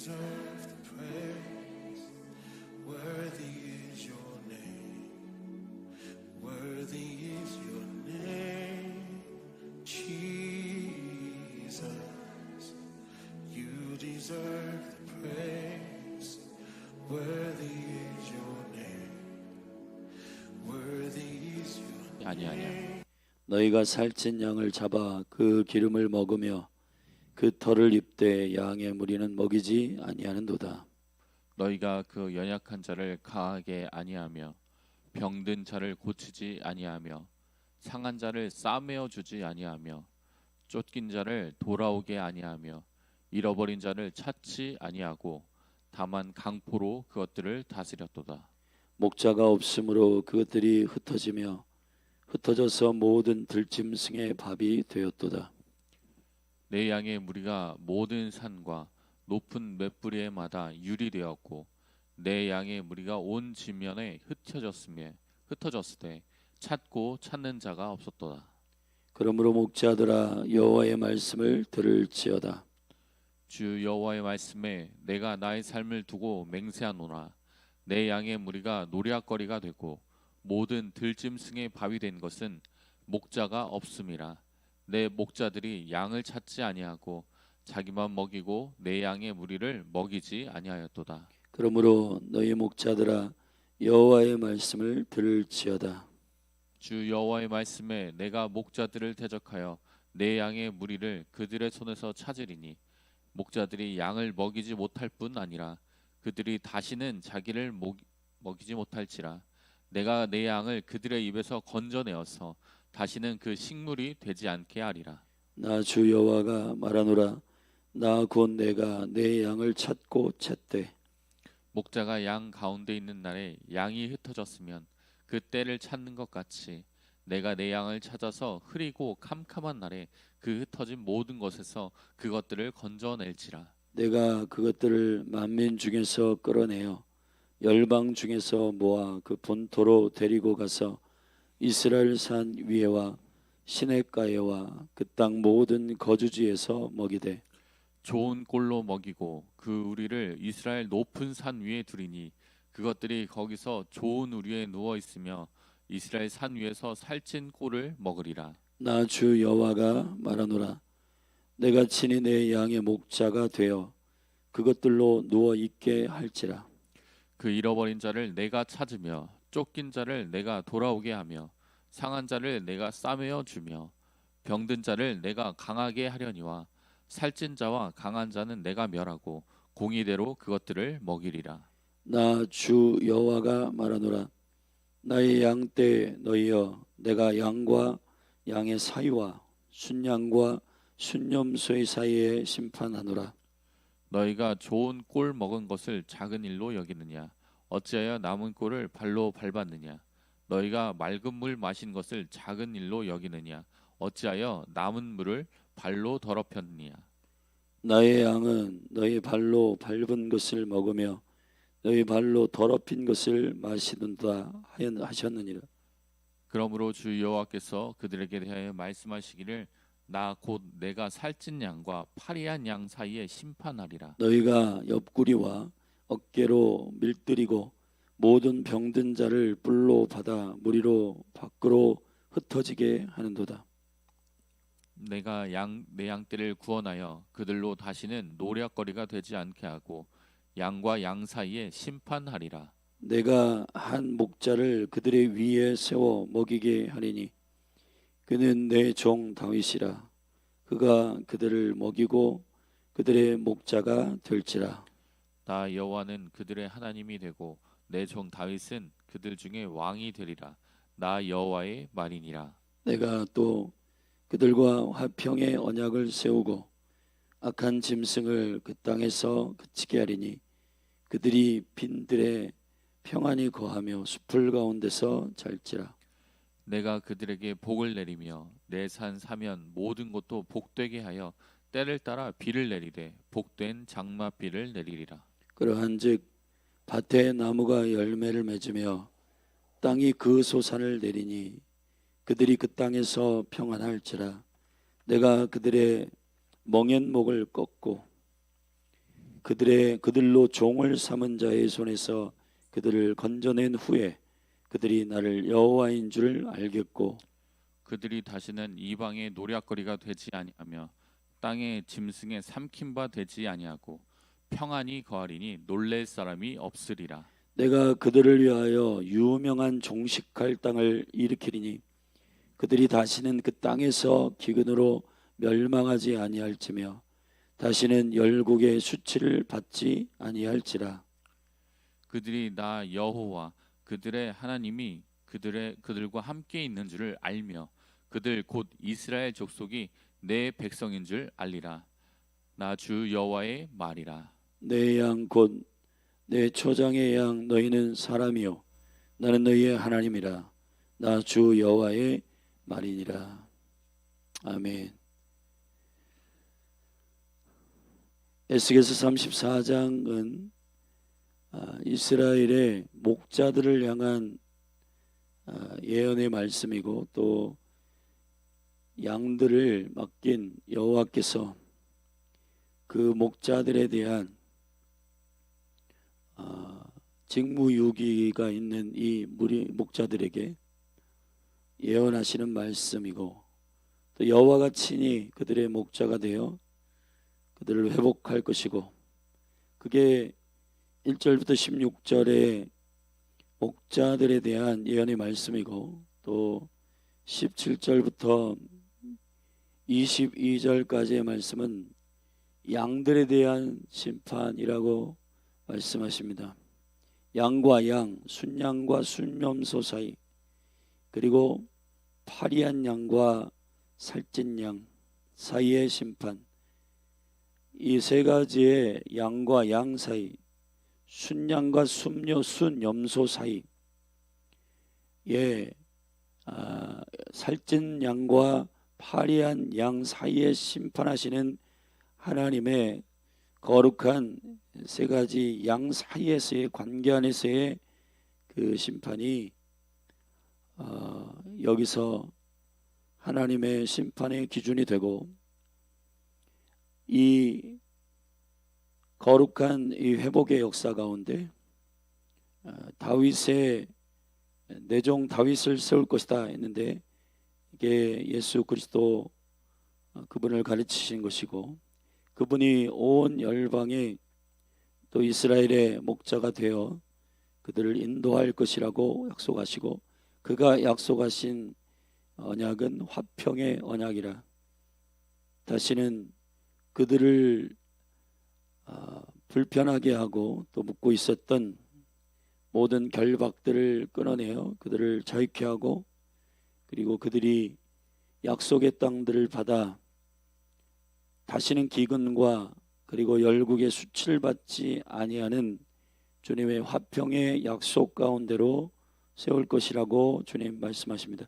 deserve the praise. Worthy is your name. Worthy is your name, Jesus. You deserve the praise. Worthy is your name. Worthy is your name. 아니야. 너희가 살찐 양을 잡아 그 기름을 먹으며 그 털을 입되 양의 무리는 먹이지 아니하는도다. 너희가 그 연약한 자를 강하게 아니하며 병든 자를 고치지 아니하며 상한 자를 싸매어 주지 아니하며 쫓긴 자를 돌아오게 아니하며 잃어버린 자를 찾지 아니하고 다만 강포로 그것들을 다스렸도다. 목자가 없으므로 그것들이 흩어지며 흩어져서 모든 들짐승의 밥이 되었도다. 내 양의 무리가 모든 산과 높은 맷뿌리에 마다 유리 되었고 내 양의 무리가 온 지면에 흩어졌을 때 찾고 찾는 자가 없었도다. 그러므로 목자들아 여호와의 말씀을 들을지어다. 주 여호와의 말씀에 내가 나의 삶을 두고 맹세하노라. 내 양의 무리가 노략거리가 되고 모든 들짐승의 밥이 된 것은 목자가 없음이라. 내 목자들이 양을 찾지 아니하고 자기만 먹이고 내 양의 무리를 먹이지 아니하였도다. 그러므로 너희 목자들아 여호와의 말씀을 들을지어다. 주 여호와의 말씀에 내가 목자들을 대적하여 내 양의 무리를 그들의 손에서 찾으리니 목자들이 양을 먹이지 못할 뿐 아니라 그들이 다시는 자기를 먹이지 못할지라. 내가 내 양을 그들의 입에서 건져내어서 다시는 그 식물이 되지 않게 하리라. 나 주 여호와가 말하노라. 나 곧 내가 내 양을 찾고 챘되 목자가 양 가운데 있는 날에 양이 흩어졌으면 그 때를 찾는 것 같이 내가 내 양을 찾아서 흐리고 캄캄한 날에 그 흩어진 모든 것에서 그것들을 건져낼지라. 내가 그것들을 만민 중에서 끌어내어 열방 중에서 모아 그 본토로 데리고 가서 이스라엘 산 위에와 시냇가에와 그 땅 모든 거주지에서 먹이되 좋은 꼴로 먹이고 그 우리를 이스라엘 높은 산 위에 두리니 그것들이 거기서 좋은 우리에 누워 있으며 이스라엘 산 위에서 살찐 꼴을 먹으리라. 나 주 여호와가 말하노라. 내가 친히 내 양의 목자가 되어 그것들로 누워 있게 할지라. 그 잃어버린 자를 내가 찾으며 쫓긴 자를 내가 돌아오게 하며 상한 자를 내가 싸매어 주며 병든 자를 내가 강하게 하려니와 살찐 자와 강한 자는 내가 멸하고 공의대로 그것들을 먹이리라. 나 주 여호와가 말하노라. 나의 양 떼 너희여 내가 양과 양의 사이와 순양과 순염소의 사이에 심판하노라. 너희가 좋은 꼴 먹은 것을 작은 일로 여기느냐? 어찌하여 남은 꼴을 발로 밟았느냐? 너희가 맑은 물 마신 것을 작은 일로 여기느냐? 어찌하여 남은 물을 발로 더럽혔느냐? 나의 양은 너희 발로 밟은 것을 먹으며 너희 발로 더럽힌 것을 마시는다 하셨느니라. 그러므로 주 여호와께서 그들에게 대하여 말씀하시기를 나 곧 내가 살찐 양과 파리한 양 사이에 심판하리라. 너희가 옆구리와 어깨로 밀들이고 모든 병든 자를 뿔로 받아 무리로 밖으로 흩어지게 하는도다. 내가 내 양떼를 구원하여 그들로 다시는 노략거리가 되지 않게 하고 양과 양 사이에 심판하리라. 내가 한 목자를 그들의 위에 세워 먹이게 하리니 그는 내 종 다윗이라. 그가 그들을 먹이고 그들의 목자가 될지라. 나 여호와는 그들의 하나님이 되고 내 종 다윗은 그들 중에 왕이 되리라. 나 여호와의 말이니라. 내가 또 그들과 화평의 언약을 세우고 악한 짐승을 그 땅에서 그치게 하리니 그들이 빈들에 평안히 거하며 숲을 가운데서 잘지라. 내가 그들에게 복을 내리며 내 산 사면 모든 것도 복되게 하여 때를 따라 비를 내리되 복된 장마비를 내리리라. 그러한즉 밭에 나무가 열매를 맺으며 땅이 그 소산을 내리니 그들이 그 땅에서 평안할지라. 내가 그들의 멍에목을 꺾고 그들로 종을 삼은 자의 손에서 그들을 건져낸 후에 그들이 나를 여호와인 줄 알겠고 그들이 다시는 이방의 노략거리가 되지 아니하며 땅의 짐승에 삼킨 바 되지 아니하고 평안히 거하리니 놀랄 사람이 없으리라. 내가 그들을 위하여 유명한 종식할 땅을 일으키리니 그들이 다시는 그 땅에서 기근으로 멸망하지 아니할지며 다시는 열국의 수치를 받지 아니할지라. 그들이 나 여호와 그들의 하나님이 그들과 함께 있는 줄을 알며 그들 곧 이스라엘 족속이 내 백성인 줄 알리라. 나 주 여호와의 말이라. 내 양 곧 내 초장의 양 너희는 사람이요 나는 너희의 하나님이라. 나 주 여호와의 말이니라. 아멘. 에스겔서 34장은 이스라엘의 목자들을 향한 예언의 말씀이고 또 양들을 맡긴 여호와께서 그 목자들에 대한 직무유기가 있는 이 목자들에게 예언하시는 말씀이고 또 여호와가 친히 그들의 목자가 되어 그들을 회복할 것이고 그게 1절부터 16절의 목자들에 대한 예언의 말씀이고 또 17절부터 22절까지의 말씀은 양들에 대한 심판이라고 말씀하십니다. 양과 양, 순양과 순염소 사이 그리고 파리한 양과 살찐 양 사이의 심판, 이 세 가지의 양과 양 사이, 순양과 순염소 사이에 살찐 양과 파리한 양 사이에 심판하시는 하나님의 거룩한 세 가지 양 사이에서의 관계 안에서의 그 심판이 여기서 하나님의 심판의 기준이 되고 이 거룩한 이 회복의 역사 가운데 다윗의 내종 다윗을 세울 것이다 했는데 이게 예수 그리스도 그분을 가르치신 것이고 그분이 온 열방에 또 이스라엘의 목자가 되어 그들을 인도할 것이라고 약속하시고 그가 약속하신 언약은 화평의 언약이라. 다시는 그들을 불편하게 하고 또 묻고 있었던 모든 결박들을 끊어내어 그들을 자유케 하고 그리고 그들이 약속의 땅들을 받아 다시는 기근과 그리고 열국의 수치를 받지 아니하는 주님의 화평의 약속 가운데로 세울 것이라고 주님 말씀하십니다.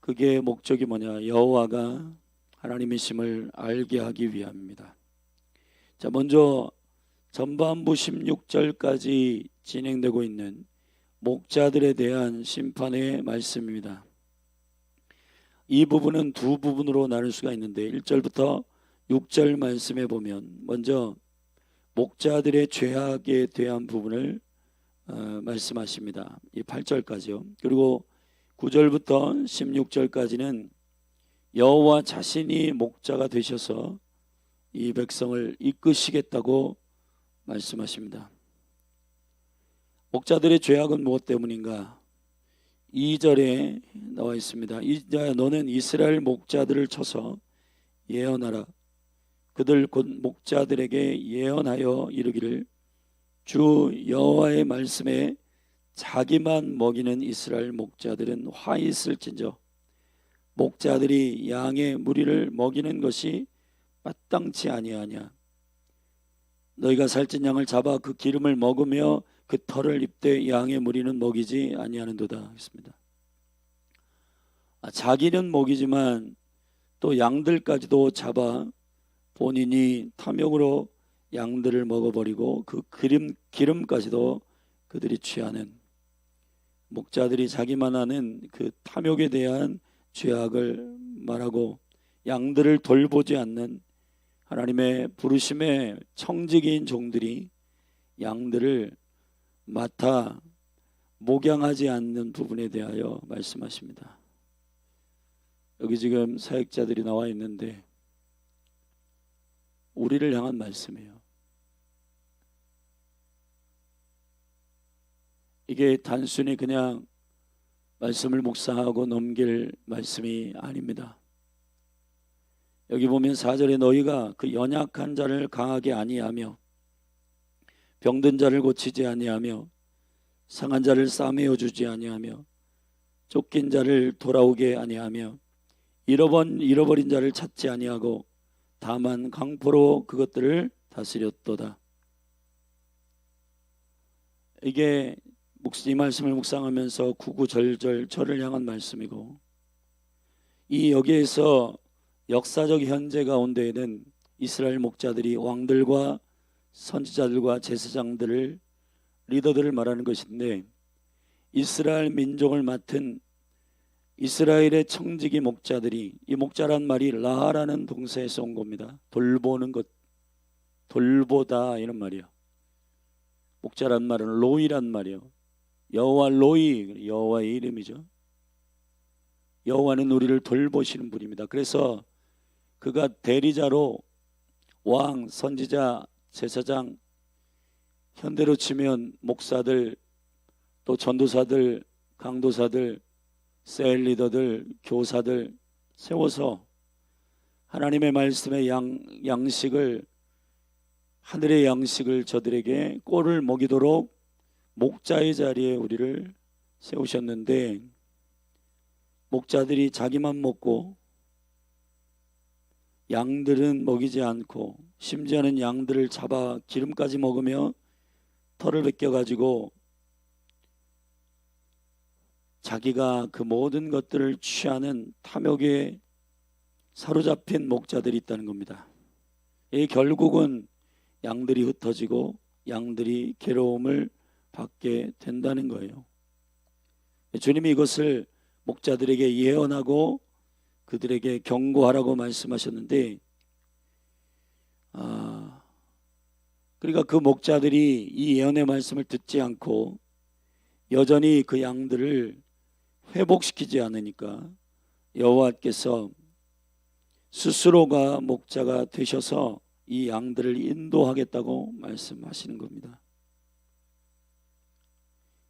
그게 목적이 뭐냐? 여호와가 하나님이심을 알게 하기 위함입니다. 자, 먼저 전반부 16절까지 진행되고 있는 목자들에 대한 심판의 말씀입니다. 이 부분은 두 부분으로 나눌 수가 있는데 1절부터 6절 말씀에 보면 먼저 목자들의 죄악에 대한 부분을 말씀하십니다. 이 8절까지요. 그리고 9절부터 16절까지는 여호와 자신이 목자가 되셔서 이 백성을 이끄시겠다고 말씀하십니다. 목자들의 죄악은 무엇 때문인가? 2절에 나와 있습니다. 이자야 너는 이스라엘 목자들을 쳐서 예언하라. 그들 곧 목자들에게 예언하여 이르기를 주 여호와의 말씀에 자기만 먹이는 이스라엘 목자들은 화 있을진저 목자들이 양의 무리를 먹이는 것이 마땅치 아니하냐. 너희가 살찐 양을 잡아 그 기름을 먹으며 그 털을 입되 양의 무리는 먹이지 아니하는도다 했습니다. 자기는 먹이지만 또 양들까지도 잡아 본인이 탐욕으로 양들을 먹어버리고 그 기름까지도 그들이 취하는 목자들이 자기만 하는 그 탐욕에 대한 죄악을 말하고 양들을 돌보지 않는 하나님의 부르심의 청지기인 종들이 양들을 맡아 목양하지 않는 부분에 대하여 말씀하십니다. 여기 지금 사역자들이 나와 있는데 우리를 향한 말씀이에요. 이게 단순히 그냥 말씀을 묵상하고 넘길 말씀이 아닙니다. 여기 보면 4절에 너희가 그 연약한 자를 강하게 아니하며 병든 자를 고치지 아니하며 상한 자를 싸매어 주지 아니하며 쫓긴 자를 돌아오게 아니하며 잃어버린 자를 찾지 아니하고 다만 강포로 그것들을 다스렸도다. 이게 이 말씀을 묵상하면서 구구절절 저를 향한 말씀이고, 이 여기에서 역사적 현재 가운데에는 이스라엘 목자들이 왕들과 선지자들과 제사장들을 리더들을 말하는 것인데, 이스라엘 민족을 맡은 이스라엘의 청지기 목자들이, 이 목자란 말이 라하라는 동사에서 온 겁니다. 돌보는 것, 돌보다 이런 말이요. 목자란 말은 로이란 말이요. 여호와 로이, 여호와의 이름이죠. 여호와는 우리를 돌보시는 분입니다. 그래서 그가 대리자로 왕, 선지자, 제사장, 현대로 치면 목사들, 또 전도사들, 강도사들, 셀 리더들, 교사들 세워서 하나님의 말씀의 양식을, 하늘의 양식을 저들에게 꼴을 먹이도록 목자의 자리에 우리를 세우셨는데, 목자들이 자기만 먹고 양들은 먹이지 않고, 심지어는 양들을 잡아 기름까지 먹으며 털을 벗겨가지고 자기가 그 모든 것들을 취하는 탐욕에 사로잡힌 목자들이 있다는 겁니다. 이 결국은 양들이 흩어지고 양들이 괴로움을 받게 된다는 거예요. 주님이 이것을 목자들에게 예언하고 그들에게 경고하라고 말씀하셨는데, 그러니까 그 목자들이 이 예언의 말씀을 듣지 않고 여전히 그 양들을 회복시키지 않으니까 여호와께서 스스로가 목자가 되셔서 이 양들을 인도하겠다고 말씀하시는 겁니다.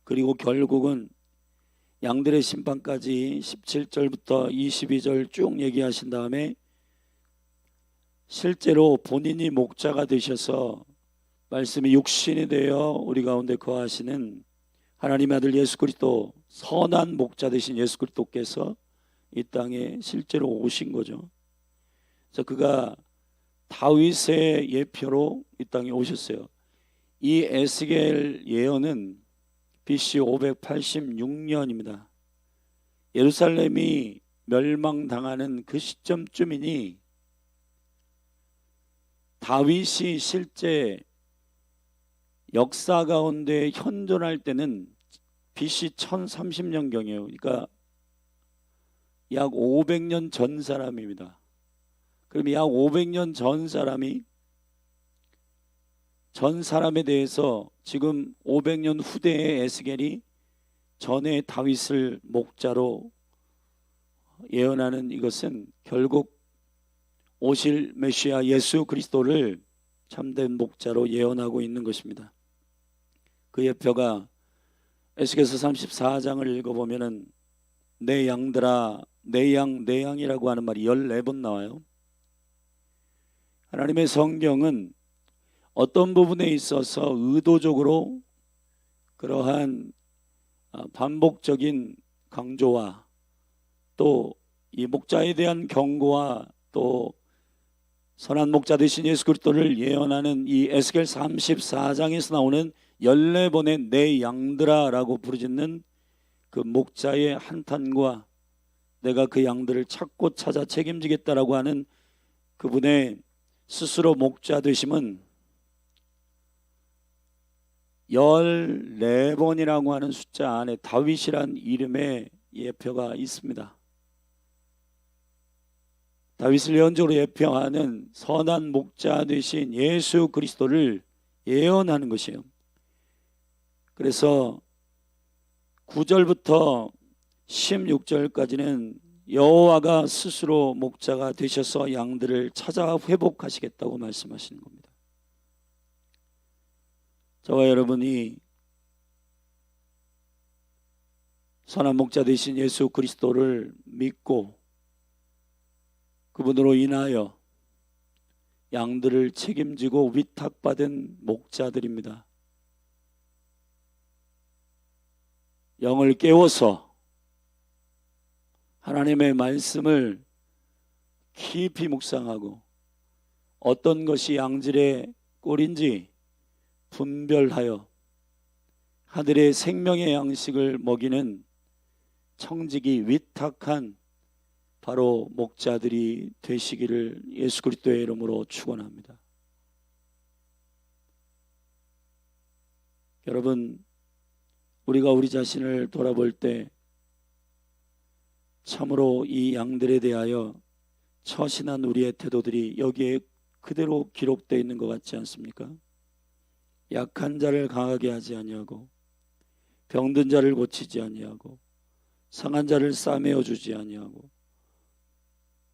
그리고 결국은 양들의 심판까지 17절부터 22절 쭉 얘기하신 다음에 실제로 본인이 목자가 되셔서 말씀이 육신이 되어 우리 가운데 거하시는 하나님의 아들 예수 그리스도, 선한 목자 되신 예수 그리스도께서 이 땅에 실제로 오신 거죠. 그래서 그가 다윗의 예표로 이 땅에 오셨어요. 이 에스겔 예언은 BC 586년입니다. 예루살렘이 멸망당하는 그 시점쯤이니 다윗이 실제 역사 가운데 현존할 때는 BC 1030년경이에요. 그러니까 약 500년 전 사람입니다. 그럼 약 500년 전 사람이 전 사람에 대해서 지금 500년 후대의 에스겔이 전에 다윗을 목자로 예언하는 이것은 결국 오실 메시아 예수 그리스도를 참된 목자로 예언하고 있는 것입니다. 그 예표가 에스겔서 34장을 읽어보면은 내 양들아, 내 양이라고 하는 말이 14번 나와요. 하나님의 성경은 어떤 부분에 있어서 의도적으로 그러한 반복적인 강조와 또 이 목자에 대한 경고와 또 선한 목자 되신 예수 그리스도를 예언하는 이 에스겔 34장에서 나오는 14번의 내 양들아 라고 부르짖는 그 목자의 한탄과 내가 그 양들을 찾고 찾아 책임지겠다라고 하는 그분의 스스로 목자 되심은 14번이라고 하는 숫자 안에 다윗이란 이름의 예표가 있습니다. 다윗을 예언적으로 예표하는 선한 목자 되신 예수 그리스도를 예언하는 것이에요. 그래서 9절부터 16절까지는 여호와가 스스로 목자가 되셔서 양들을 찾아 회복하시겠다고 말씀하시는 겁니다. 저와 여러분이 선한 목자 되신 예수 그리스도를 믿고 그분으로 인하여 양들을 책임지고 위탁받은 목자들입니다. 영을 깨워서 하나님의 말씀을 깊이 묵상하고 어떤 것이 양질의 꼴인지 분별하여 하늘의 생명의 양식을 먹이는 청지기 위탁한 바로 목자들이 되시기를 예수 그리스도의 이름으로 축원합니다. 여러분, 우리가 우리 자신을 돌아볼 때 참으로 이 양들에 대하여 처신한 우리의 태도들이 여기에 그대로 기록되어 있는 것 같지 않습니까? 약한 자를 강하게 하지 아니하고 병든 자를 고치지 아니하고 상한 자를 싸매어 주지 아니하고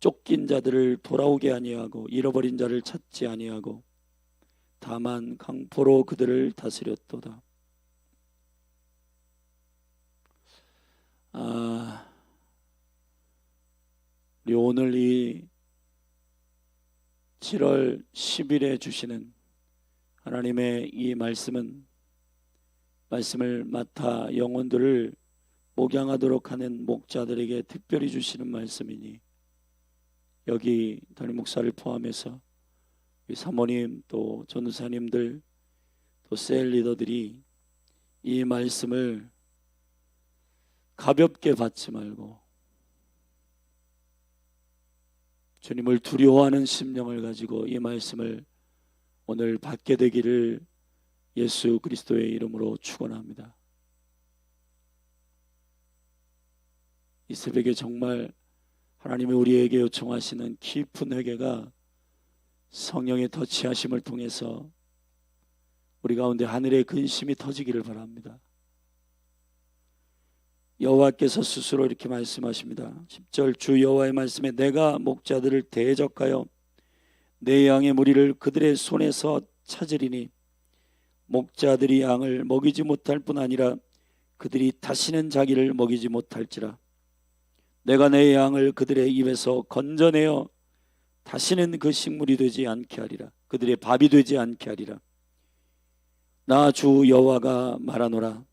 쫓긴 자들을 돌아오게 아니하고 잃어버린 자를 찾지 아니하고 다만 강포로 그들을 다스렸도다. 우리 오늘 이 7월 10일에 주시는 하나님의 이 말씀은 말씀을 맡아 영혼들을 목양하도록 하는 목자들에게 특별히 주시는 말씀이니 여기 담임 목사를 포함해서 우리 사모님 또 전도사님들 또 셀 리더들이 이 말씀을 가볍게 받지 말고 주님을 두려워하는 심령을 가지고 이 말씀을 오늘 받게 되기를 예수 그리스도의 이름으로 축원합니다. 이 새벽에 정말 하나님이 우리에게 요청하시는 깊은 회개가 성령의 터치하심을 통해서 우리 가운데 하늘의 근심이 터지기를 바랍니다. 여호와께서 스스로 이렇게 말씀하십니다. 10절 주 여호와의 말씀에 내가 목자들을 대적하여 내 양의 무리를 그들의 손에서 찾으리니 목자들이 양을 먹이지 못할 뿐 아니라 그들이 다시는 자기를 먹이지 못할지라. 내가 내 양을 그들의 입에서 건져내어 다시는 그 식물이 되지 않게 하리라. 그들의 밥이 되지 않게 하리라. 나 주 여호와가 말하노라.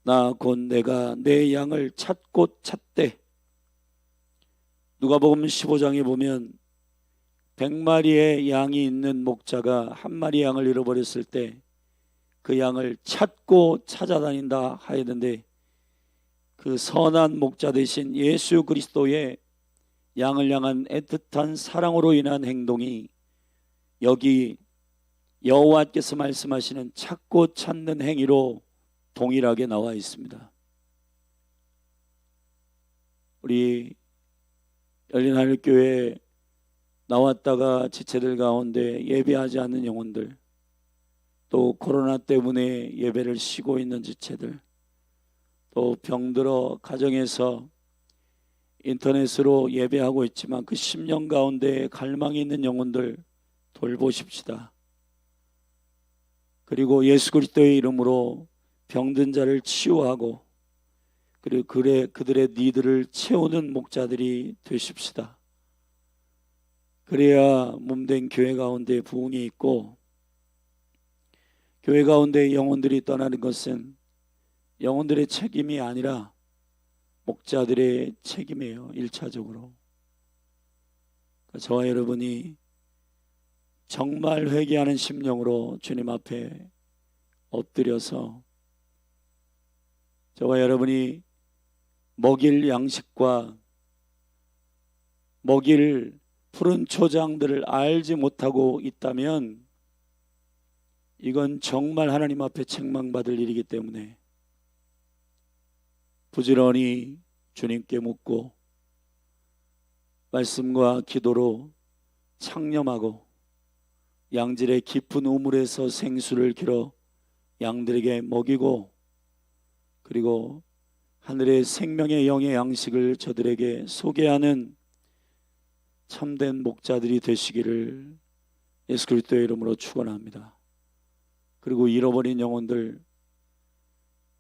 나 곧 내가 내 양을 찾고 찾되. 누가복음 15장에 보면 100마리의 양이 있는 목자가 한 마리 양을 잃어버렸을 때 그 양을 찾고 찾아다닌다 하였는데 그 선한 목자 되신 예수 그리스도의 양을 향한 애틋한 사랑으로 인한 행동이 여기 여호와께서 말씀하시는 찾고 찾는 행위로 동일하게 나와 있습니다. 우리 열린하늘교회 나왔다가 지체들 가운데 예배하지 않는 영혼들, 또 코로나 때문에 예배를 쉬고 있는 지체들, 또 병들어 가정에서 인터넷으로 예배하고 있지만 그 심령 가운데 갈망이 있는 영혼들 돌보십시다. 그리고 예수 그리스도의 이름으로 병든 자를 치유하고 그리고 그들의 니들을 채우는 목자들이 되십시다. 그래야 몸된 교회 가운데 부흥이 있고, 교회 가운데 영혼들이 떠나는 것은 영혼들의 책임이 아니라 목자들의 책임이에요. 1차적으로. 저와 여러분이 정말 회개하는 심령으로 주님 앞에 엎드려서 저와 여러분이 먹일 양식과 먹일 푸른 초장들을 알지 못하고 있다면 이건 정말 하나님 앞에 책망받을 일이기 때문에 부지런히 주님께 묻고 말씀과 기도로 창념하고 양질의 깊은 우물에서 생수를 길어 양들에게 먹이고, 그리고 하늘의 생명의 영의 양식을 저들에게 소개하는 참된 목자들이 되시기를 예수 그리스도의 이름으로 축원합니다. 그리고 잃어버린 영혼들,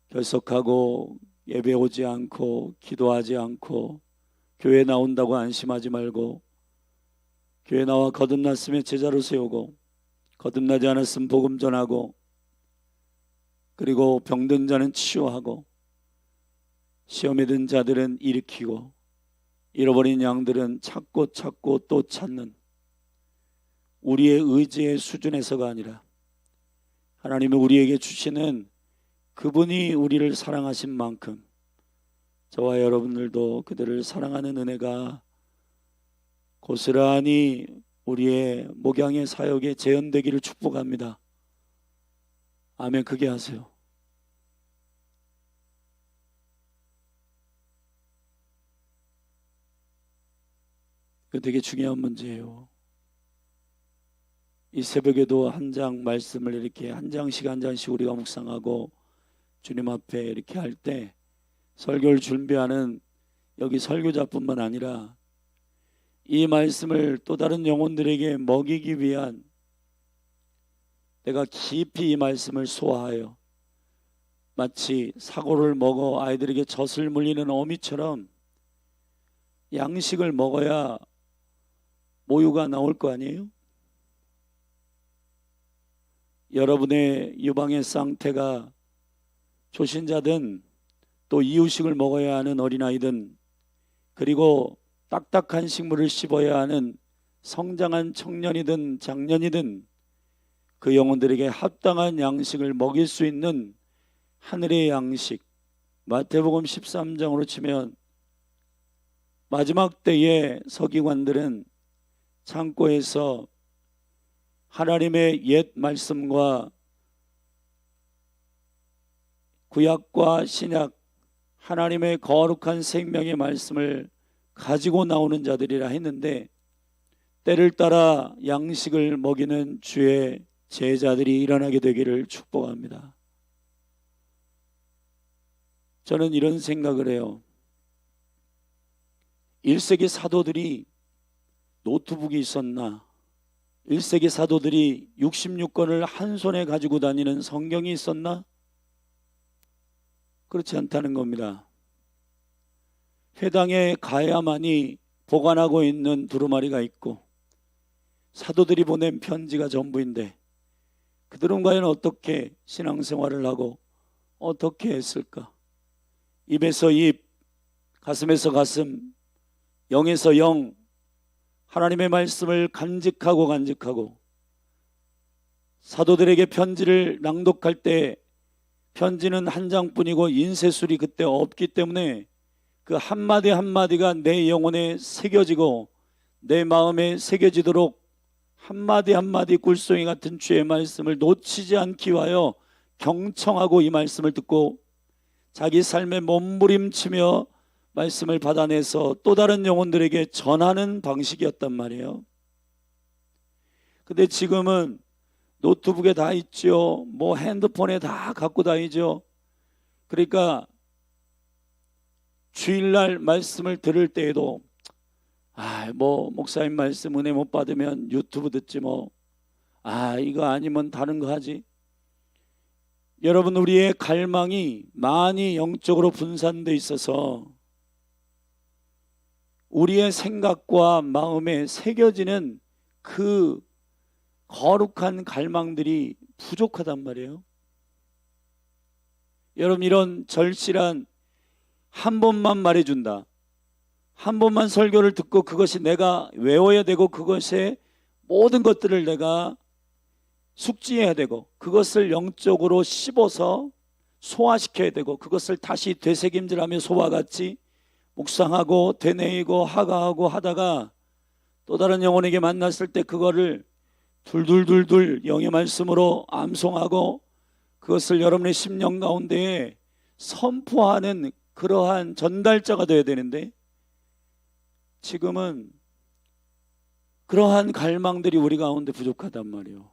결석하고 예배 오지 않고 기도하지 않고 교회 나온다고 안심하지 말고, 교회 나와 거듭났으면 제자로 세우고, 거듭나지 않았으면 복음 전하고, 그리고 병든 자는 치유하고, 시험에 든 자들은 일으키고, 잃어버린 양들은 찾고 또 찾는, 우리의 의지의 수준에서가 아니라 하나님이 우리에게 주시는 그분이 우리를 사랑하신 만큼 저와 여러분들도 그들을 사랑하는 은혜가 고스란히 우리의 목양의 사역에 재현되기를 축복합니다. 아멘. 크게 하세요. 그 되게 중요한 문제예요. 이 새벽에도 한 장 말씀을 이렇게 한 장씩 우리가 묵상하고 주님 앞에 이렇게 할 때, 설교를 준비하는 여기 설교자뿐만 아니라 이 말씀을 또 다른 영혼들에게 먹이기 위한, 내가 깊이 이 말씀을 소화하여 마치 사고를 먹어 아이들에게 젖을 물리는 어미처럼 양식을 먹어야 모유가 나올 거 아니에요? 여러분의 유방의 상태가 초신자든 또 이유식을 먹어야 하는 어린아이든, 그리고 딱딱한 식물을 씹어야 하는 성장한 청년이든 장년이든 그 영혼들에게 합당한 양식을 먹일 수 있는 하늘의 양식, 마태복음 13장으로 치면 마지막 때에 서기관들은 창고에서 하나님의 옛 말씀과 구약과 신약, 하나님의 거룩한 생명의 말씀을 가지고 나오는 자들이라 했는데, 때를 따라 양식을 먹이는 주의 제자들이 일어나게 되기를 축복합니다. 저는 이런 생각을 해요. 1세기 사도들이 노트북이 있었나? 1세기 사도들이 66권을 한 손에 가지고 다니는 성경이 있었나? 그렇지 않다는 겁니다. 회당에 가야만이 보관하고 있는 두루마리가 있고, 사도들이 보낸 편지가 전부인데 그들은 과연 어떻게 신앙생활을 하고 어떻게 했을까? 입에서 입, 가슴에서 가슴, 영에서 영, 하나님의 말씀을 간직하고 사도들에게 편지를 낭독할 때 편지는 한 장뿐이고 인쇄술이 그때 없기 때문에 그 한마디 한마디가 내 영혼에 새겨지고 내 마음에 새겨지도록 한마디 한마디 꿀송이 같은 주의 말씀을 놓치지 않기 위하여 경청하고 이 말씀을 듣고 자기 삶에 몸부림치며 말씀을 받아내서 또 다른 영혼들에게 전하는 방식이었단 말이에요. 근데 지금은 노트북에 다 있죠. 뭐 핸드폰에 다 갖고 다니죠. 그러니까 주일날 말씀을 들을 때에도 뭐 목사님 말씀 은혜 못 받으면 유튜브 듣지 뭐. 이거 아니면 다른 거 하지. 여러분, 우리의 갈망이 많이 영적으로 분산돼 있어서 우리의 생각과 마음에 새겨지는 그 거룩한 갈망들이 부족하단 말이에요. 여러분, 이런 절실한 한 번만 말해준다, 한 번만 설교를 듣고 그것이 내가 외워야 되고 그것의 모든 것들을 내가 숙지해야 되고 그것을 영적으로 씹어서 소화시켜야 되고 그것을 다시 되새김질하며 소화같이 묵상하고 되뇌이고 하가하고 하다가 또 다른 영혼에게 만났을 때 그거를 둘둘둘둘 영의 말씀으로 암송하고 그것을 여러분의 심령 가운데에 선포하는 그러한 전달자가 되어야 되는데, 지금은 그러한 갈망들이 우리 가운데 부족하단 말이에요.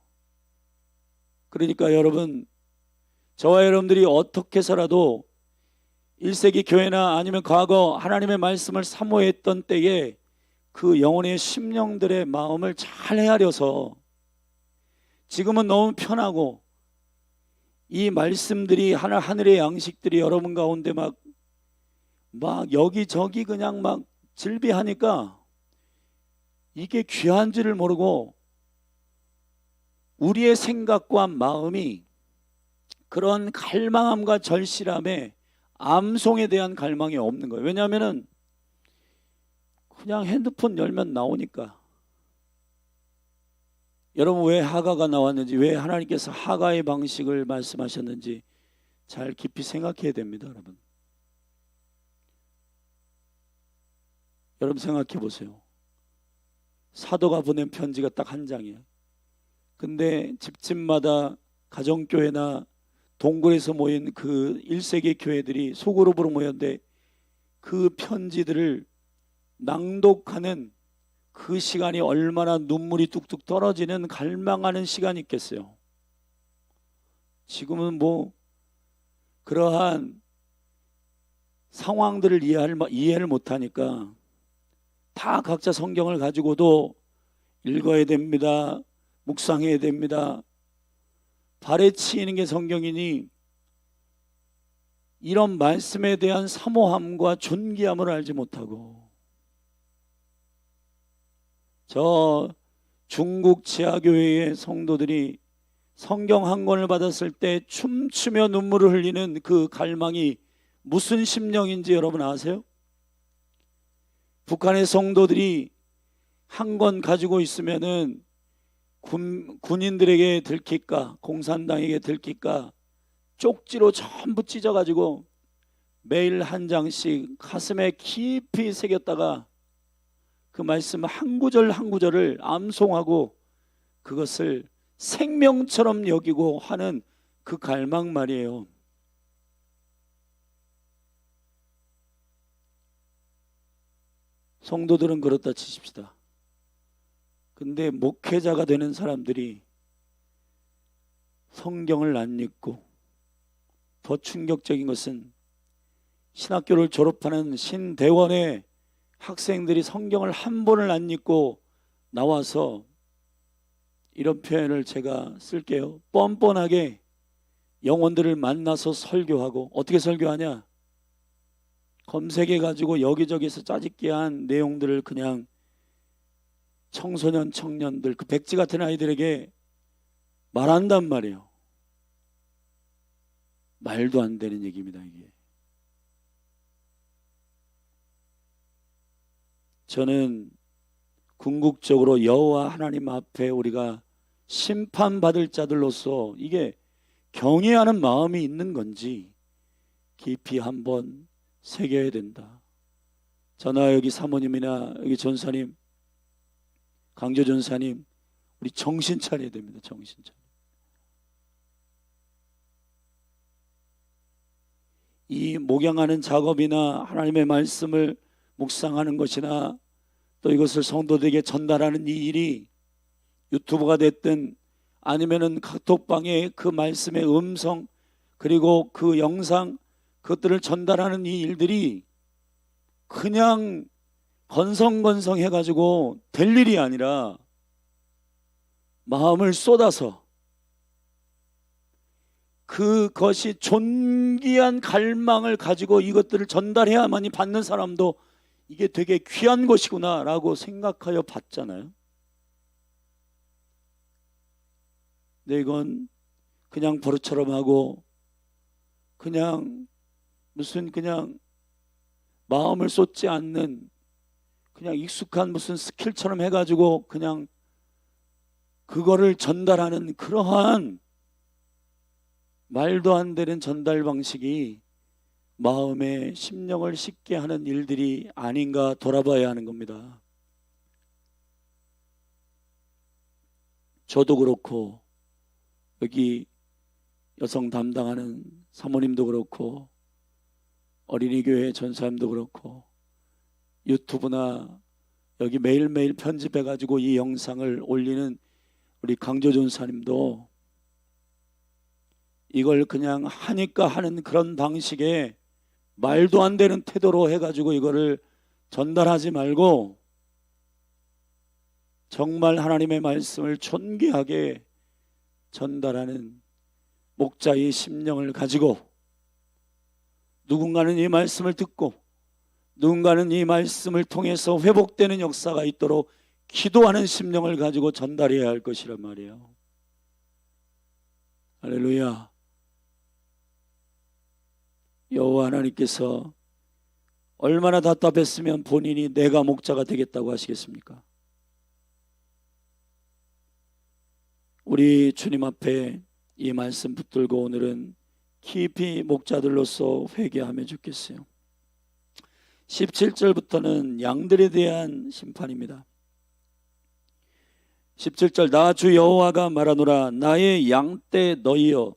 그러니까 여러분, 저와 여러분들이 어떻게 해서라도 1세기 교회나 아니면 과거 하나님의 말씀을 사모했던 때에 그 영혼의 심령들의 마음을 잘 헤아려서, 지금은 너무 편하고 이 말씀들이 하늘의 양식들이 여러분 가운데 막 여기저기 그냥 막 질비하니까 이게 귀한 줄을 모르고 우리의 생각과 마음이 그런 갈망함과 절실함에 암송에 대한 갈망이 없는 거예요. 왜냐하면 그냥 핸드폰 열면 나오니까. 여러분, 왜 하가가 나왔는지, 왜 하나님께서 하가의 방식을 말씀하셨는지 잘 깊이 생각해야 됩니다. 여러분 생각해 보세요. 사도가 보낸 편지가 딱 한 장이에요. 근데 집집마다 가정교회나 동굴에서 모인 그 1세기 교회들이 소그룹으로 모였는데 그 편지들을 낭독하는 그 시간이 얼마나 눈물이 뚝뚝 떨어지는 갈망하는 시간이 있겠어요. 지금은 그러한 상황들을 이해를 못하니까 다 각자 성경을 가지고도 읽어야 됩니다. 묵상해야 됩니다. 발에 치이는 게 성경이니 이런 말씀에 대한 사모함과 존귀함을 알지 못하고, 저 중국 지하교회의 성도들이 성경 한 권을 받았을 때 춤추며 눈물을 흘리는 그 갈망이 무슨 심령인지 여러분 아세요? 북한의 성도들이 한 권 가지고 있으면은 군인들에게 들킬까, 공산당에게 들킬까 쪽지로 전부 찢어가지고 매일 한 장씩 가슴에 깊이 새겼다가 그 말씀 한 구절 한 구절을 암송하고 그것을 생명처럼 여기고 하는 그 갈망 말이에요. 성도들은 그렇다 치십시다. 근데 목회자가 되는 사람들이 성경을 안 읽고, 더 충격적인 것은 신학교를 졸업하는 신대원의 학생들이 성경을 한 번을 안 읽고 나와서, 이런 표현을 제가 쓸게요. 뻔뻔하게 영혼들을 만나서 설교하고, 어떻게 설교하냐? 검색해가지고 여기저기서 짜집기한 내용들을 그냥 청소년, 청년들, 그 백지 같은 아이들에게 말한단 말이에요. 말도 안 되는 얘기입니다, 이게. 저는 궁극적으로 여호와 하나님 앞에 우리가 심판받을 자들로서 이게 경외하는 마음이 있는 건지 깊이 한번 새겨야 된다. 저나 여기 사모님이나 여기 전사님, 강조 전사님, 우리 정신 차려야 됩니다. 정신 차려. 이 목양하는 작업이나 하나님의 말씀을 묵상하는 것이나 또 이것을 성도들에게 전달하는 이 일이 유튜브가 됐든 아니면은 카톡방에 그 말씀의 음성 그리고 그 영상 그것들을 전달하는 이 일들이 그냥 건성건성 해가지고 될 일이 아니라 마음을 쏟아서 그것이 존귀한 갈망을 가지고 이것들을 전달해야만이 받는 사람도 이게 되게 귀한 것이구나 라고 생각하여 받잖아요. 근데 이건 그냥 버릇처럼 하고 그냥 무슨 그냥 마음을 쏟지 않는 그냥 익숙한 무슨 스킬처럼 해가지고 그냥 그거를 전달하는 그러한 말도 안 되는 전달 방식이 마음의 심령을 씻게 하는 일들이 아닌가 돌아봐야 하는 겁니다. 저도 그렇고 여기 여성 담당하는 사모님도 그렇고 어린이교회 전사님도 그렇고 유튜브나 여기 매일매일 편집해가지고 이 영상을 올리는 우리 강조준 사님도 이걸 그냥 하니까 하는 그런 방식의 말도 안 되는 태도로 해가지고 이거를 전달하지 말고 정말 하나님의 말씀을 존귀하게 전달하는 목자의 심령을 가지고 누군가는 이 말씀을 듣고 누군가는 이 말씀을 통해서 회복되는 역사가 있도록 기도하는 심령을 가지고 전달해야 할 것이란 말이에요. 할렐루야. 여호와 하나님께서 얼마나 답답했으면 본인이 내가 목자가 되겠다고 하시겠습니까? 우리 주님 앞에 이 말씀 붙들고 오늘은 깊이 목자들로서 회개하며 죽겠어요. 17절부터는 양들에 대한 심판입니다. 17절 나 주 여호와가 말하노라 나의 양떼 너희여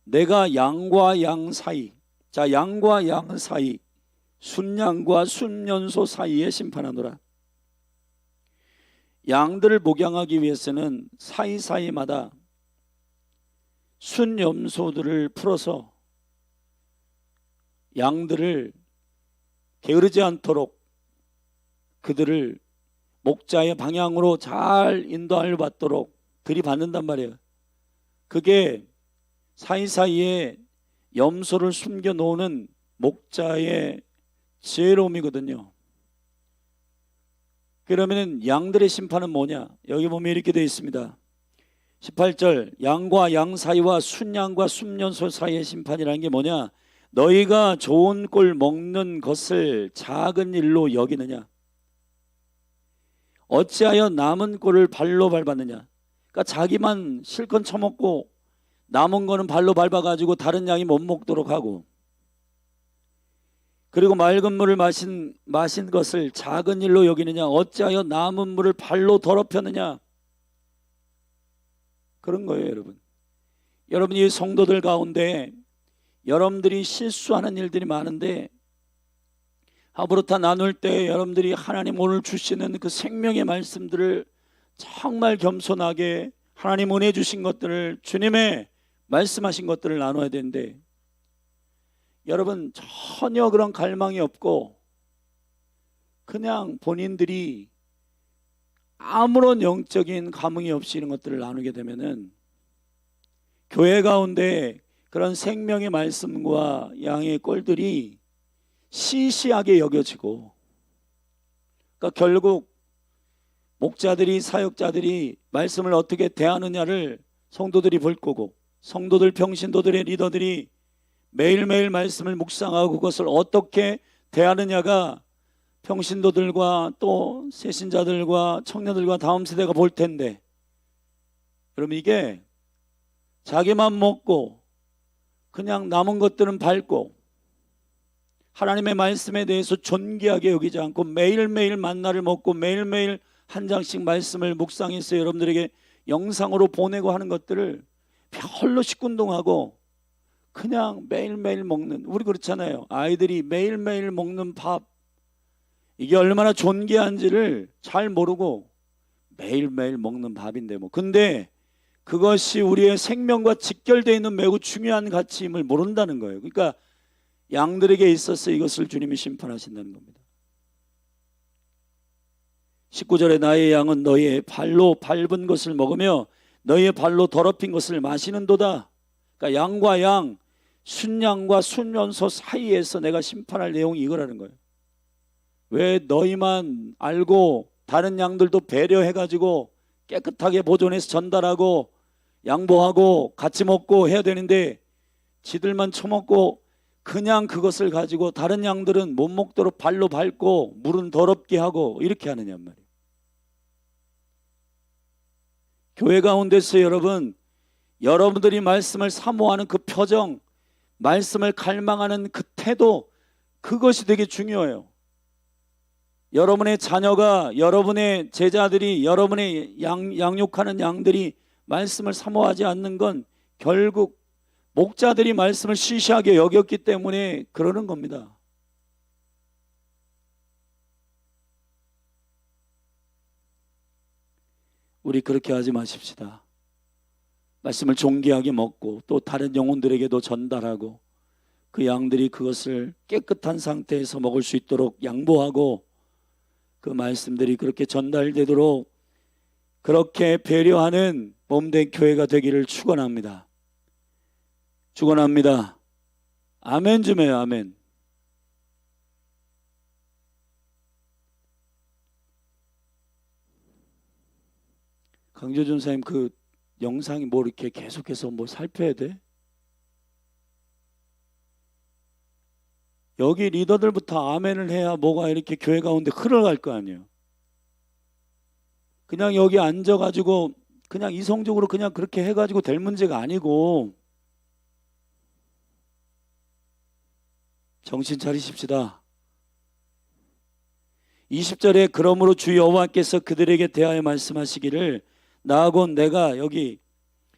내가 양과 양 사이, 자 양과 양 사이, 순양과 순년소 사이에 심판하노라. 양들을 목양하기 위해서는 사이사이마다 순염소들을 풀어서 양들을 게으르지 않도록 그들을 목자의 방향으로 잘 인도할 받도록 들이받는단 말이에요. 그게 사이사이에 염소를 숨겨 놓는 목자의 지혜로움이거든요. 그러면 양들의 심판은 뭐냐? 여기 보면 이렇게 되어 있습니다. 18절 양과 양 사이와 순양과 순년소 사이의 심판이라는 게 뭐냐? 너희가 좋은 꼴 먹는 것을 작은 일로 여기느냐? 어찌하여 남은 꼴을 발로 밟았느냐? 그러니까 자기만 실컷 처먹고 남은 거는 발로 밟아가지고 다른 양이 못 먹도록 하고, 그리고 맑은 물을 마신 것을 작은 일로 여기느냐? 어찌하여 남은 물을 발로 더럽혔느냐? 그런 거예요, 여러분. 여러분, 이 성도들 가운데 여러분들이 실수하는 일들이 많은데 하브르타 나눌 때 여러분들이 하나님 오늘 주시는 그 생명의 말씀들을 정말 겸손하게 하나님 은혜 주신 것들을, 주님의 말씀하신 것들을 나눠야 되는데 여러분 전혀 그런 갈망이 없고 그냥 본인들이 아무런 영적인 감흥이 없이 이런 것들을 나누게 되면은 교회 가운데 그런 생명의 말씀과 양의 꼴들이 시시하게 여겨지고, 그러니까 결국 목자들이, 사역자들이 말씀을 어떻게 대하느냐를 성도들이 볼 거고, 성도들, 평신도들의 리더들이 매일매일 말씀을 묵상하고 그것을 어떻게 대하느냐가 평신도들과 또 새신자들과 청년들과 다음 세대가 볼 텐데, 여러분 이게 자기만 먹고 그냥 남은 것들은 밟고 하나님의 말씀에 대해서 존귀하게 여기지 않고 매일매일 만나를 먹고 매일매일 한 장씩 말씀을 묵상해서 여러분들에게 영상으로 보내고 하는 것들을 별로 시큰둥하고 그냥 매일매일 먹는, 우리 그렇잖아요. 아이들이 매일매일 먹는 밥, 이게 얼마나 존귀한지를 잘 모르고 매일매일 먹는 밥인데 뭐, 근데 그것이 우리의 생명과 직결되어 있는 매우 중요한 가치임을 모른다는 거예요. 그러니까 양들에게 있어서 이것을 주님이 심판하신다는 겁니다. 19절에 나의 양은 너희의 발로 밟은 것을 먹으며 너희의 발로 더럽힌 것을 마시는도다. 그러니까 양과 양, 순양과 순년소 사이에서 내가 심판할 내용이 이거라는 거예요. 왜 너희만 알고 다른 양들도 배려해가지고 깨끗하게 보존해서 전달하고 양보하고 같이 먹고 해야 되는데 지들만 처먹고 그냥 그것을 가지고 다른 양들은 못 먹도록 발로 밟고 물은 더럽게 하고 이렇게 하느냐 말이에요. 교회 가운데서 여러분들이 말씀을 사모하는 그 표정, 말씀을 갈망하는 그 태도, 그것이 되게 중요해요. 여러분의 자녀가, 여러분의 제자들이, 여러분의 양육하는 양들이 말씀을 사모하지 않는 건 결국 목자들이 말씀을 시시하게 여겼기 때문에 그러는 겁니다. 우리 그렇게 하지 마십시다. 말씀을 존귀하게 먹고 또 다른 영혼들에게도 전달하고 그 양들이 그것을 깨끗한 상태에서 먹을 수 있도록 양보하고 그 말씀들이 그렇게 전달되도록 그렇게 배려하는 몸된 교회가 되기를 축원합니다. 축원합니다. 아멘 좀 해요. 아멘. 강조준 선생님 그 영상이 뭐 이렇게 계속해서 뭐 살펴야 돼? 여기 리더들부터 아멘을 해야 뭐가 이렇게 교회 가운데 흘러갈 거 아니에요. 그냥 여기 앉아가지고 그냥 이성적으로 그냥 그렇게 해가지고 될 문제가 아니고 정신 차리십시다. 20절에 그러므로 주 여호와께서 그들에게 대하여 말씀하시기를 나하고 내가 여기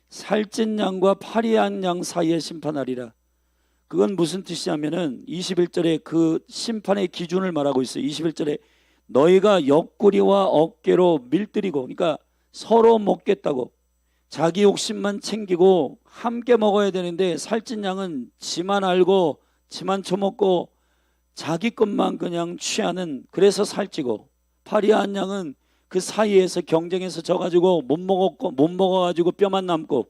살찐 양과 파리한 양 사이에 심판하리라. 그건 무슨 뜻이냐면은 21절에 그 심판의 기준을 말하고 있어요. 21절에 너희가 옆구리와 어깨로 밀들이고, 그러니까 서로 먹겠다고 자기 욕심만 챙기고 함께 먹어야 되는데 살찐 양은 지만 알고 지만 처먹고 자기 것만 그냥 취하는, 그래서 살찌고, 파리한 양은 그 사이에서 경쟁해서 져가지고 못 먹어가지고 뼈만 남고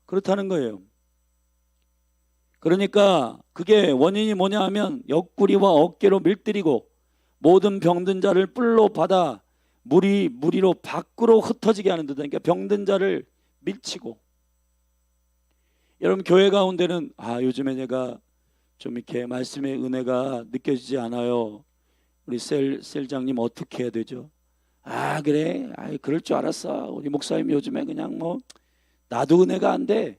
그렇다는 거예요. 그러니까 그게 원인이 뭐냐 하면 옆구리와 어깨로 밀들이고 모든 병든 자를 뿔로 받아 무리로 밖으로 흩어지게 하는 듯. 그러니까 병든 자를 밀치고. 여러분 교회 가운데는 요즘에 내가 좀 이렇게 말씀의 은혜가 느껴지지 않아요. 우리 셀장님 어떻게 해야 되죠? 그래? 그럴 줄 알았어. 우리 목사님 요즘에 그냥 뭐 나도 은혜가 안 돼.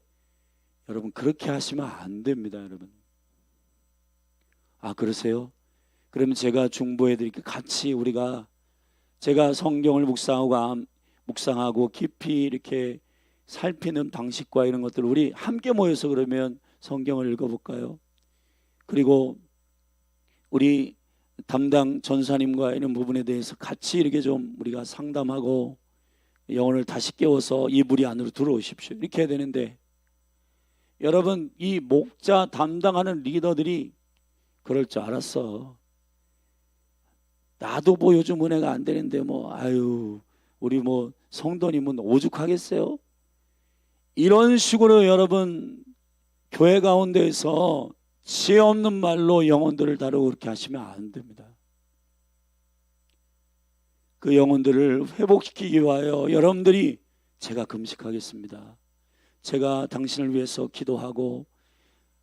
여러분 그렇게 하시면 안 됩니다. 여러분. 그러세요? 그러면 제가 중보해 드릴게요. 같이 제가 성경을 묵상하고 깊이 이렇게 살피는 방식과 이런 것들 우리 함께 모여서 그러면 성경을 읽어볼까요? 그리고 우리 담당 전사님과 이런 부분에 대해서 같이 이렇게 좀 우리가 상담하고 영혼을 다시 깨워서 이 무리 안으로 들어오십시오. 이렇게 해야 되는데 여러분 이 목자 담당하는 리더들이 그럴 줄 알았어. 나도 뭐 요즘 은혜가 안 되는데 우리 성도님은 오죽하겠어요? 이런 식으로 여러분 교회 가운데에서 지혜 없는 말로 영혼들을 다루고 그렇게 하시면 안 됩니다. 그 영혼들을 회복시키기 위하여 여러분들이 제가 금식하겠습니다. 제가 당신을 위해서 기도하고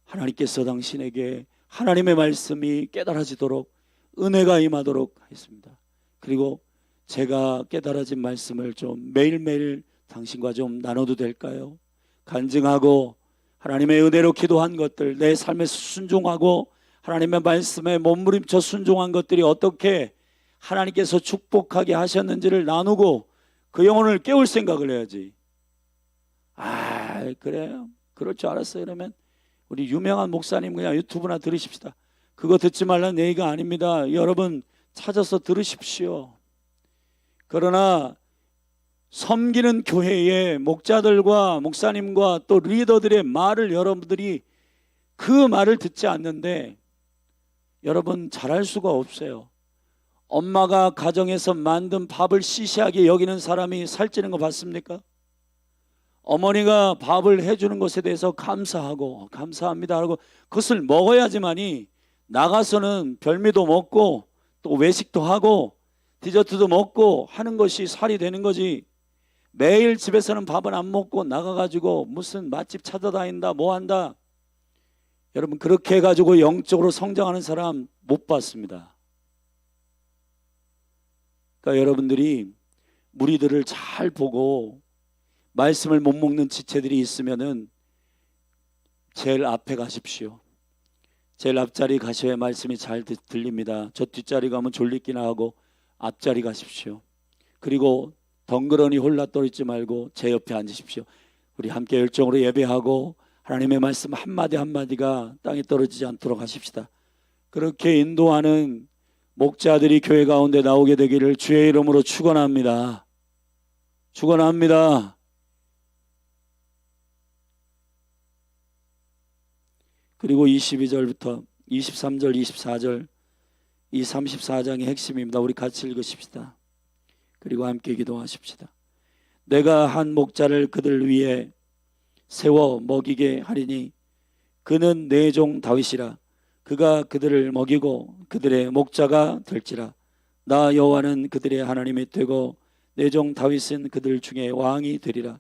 하나님께서 당신에게 하나님의 말씀이 깨달아지도록 은혜가 임하도록 하겠습니다. 그리고 제가 깨달아진 말씀을 좀 매일매일 당신과 좀 나눠도 될까요? 간증하고 하나님의 은혜로 기도한 것들, 내 삶에서 순종하고 하나님의 말씀에 몸부림쳐 순종한 것들이 어떻게 하나님께서 축복하게 하셨는지를 나누고 그 영혼을 깨울 생각을 해야지. 그래요? 그럴 줄 알았어요. 그러면 우리 유명한 목사님 그냥 유튜브나 들으십시다. 그거 듣지 말라는 얘기가 아닙니다. 여러분 찾아서 들으십시오. 그러나 섬기는 교회의 목자들과 목사님과 또 리더들의 말을 여러분들이 그 말을 듣지 않는데 여러분 잘할 수가 없어요. 엄마가 가정에서 만든 밥을 시시하게 여기는 사람이 살찌는 거 봤습니까? 어머니가 밥을 해주는 것에 대해서 감사하고 감사합니다 하고 그것을 먹어야지만이 나가서는 별미도 먹고 또 외식도 하고 디저트도 먹고 하는 것이 살이 되는 거지. 매일 집에서는 밥은 안 먹고 나가가지고 무슨 맛집 찾아다닌다 뭐 한다. 여러분 그렇게 해가지고 영적으로 성장하는 사람 못 봤습니다. 그러니까 여러분들이 무리들을 잘 보고 말씀을 못 먹는 지체들이 있으면은 제일 앞에 가십시오. 제일 앞자리 가셔야 말씀이 잘 들립니다. 저 뒷자리 가면 졸리기나 하고 앞자리 가십시오. 그리고 덩그러니 홀라떠있지 말고 제 옆에 앉으십시오. 우리 함께 열정으로 예배하고 하나님의 말씀 한마디 한마디가 땅에 떨어지지 않도록 하십시다. 그렇게 인도하는 목자들이 교회 가운데 나오게 되기를 주의 이름으로 축원합니다. 축원합니다. 그리고 22절부터 23절, 24절 이 34장의 핵심입니다. 우리 같이 읽으십시다. 그리고 함께 기도하십시다. 내가 한 목자를 그들 위에 세워 먹이게 하리니 그는 내 종 다윗이라. 그가 그들을 먹이고 그들의 목자가 될지라. 나 여호와는 그들의 하나님이 되고 내 종 다윗은 그들 중에 왕이 되리라.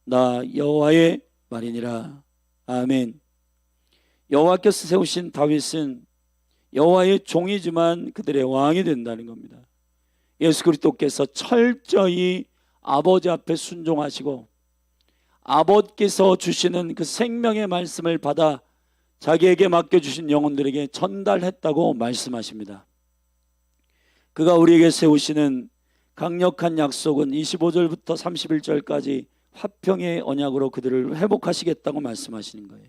나 여호와의 말이니라. 아멘. 여호와께서 세우신 다윗은 여호와의 종이지만 그들의 왕이 된다는 겁니다. 예수 그리스도께서 철저히 아버지 앞에 순종하시고 아버지께서 주시는 그 생명의 말씀을 받아 자기에게 맡겨주신 영혼들에게 전달했다고 말씀하십니다. 그가 우리에게 세우시는 강력한 약속은 25절부터 31절까지 화평의 언약으로 그들을 회복하시겠다고 말씀하시는 거예요.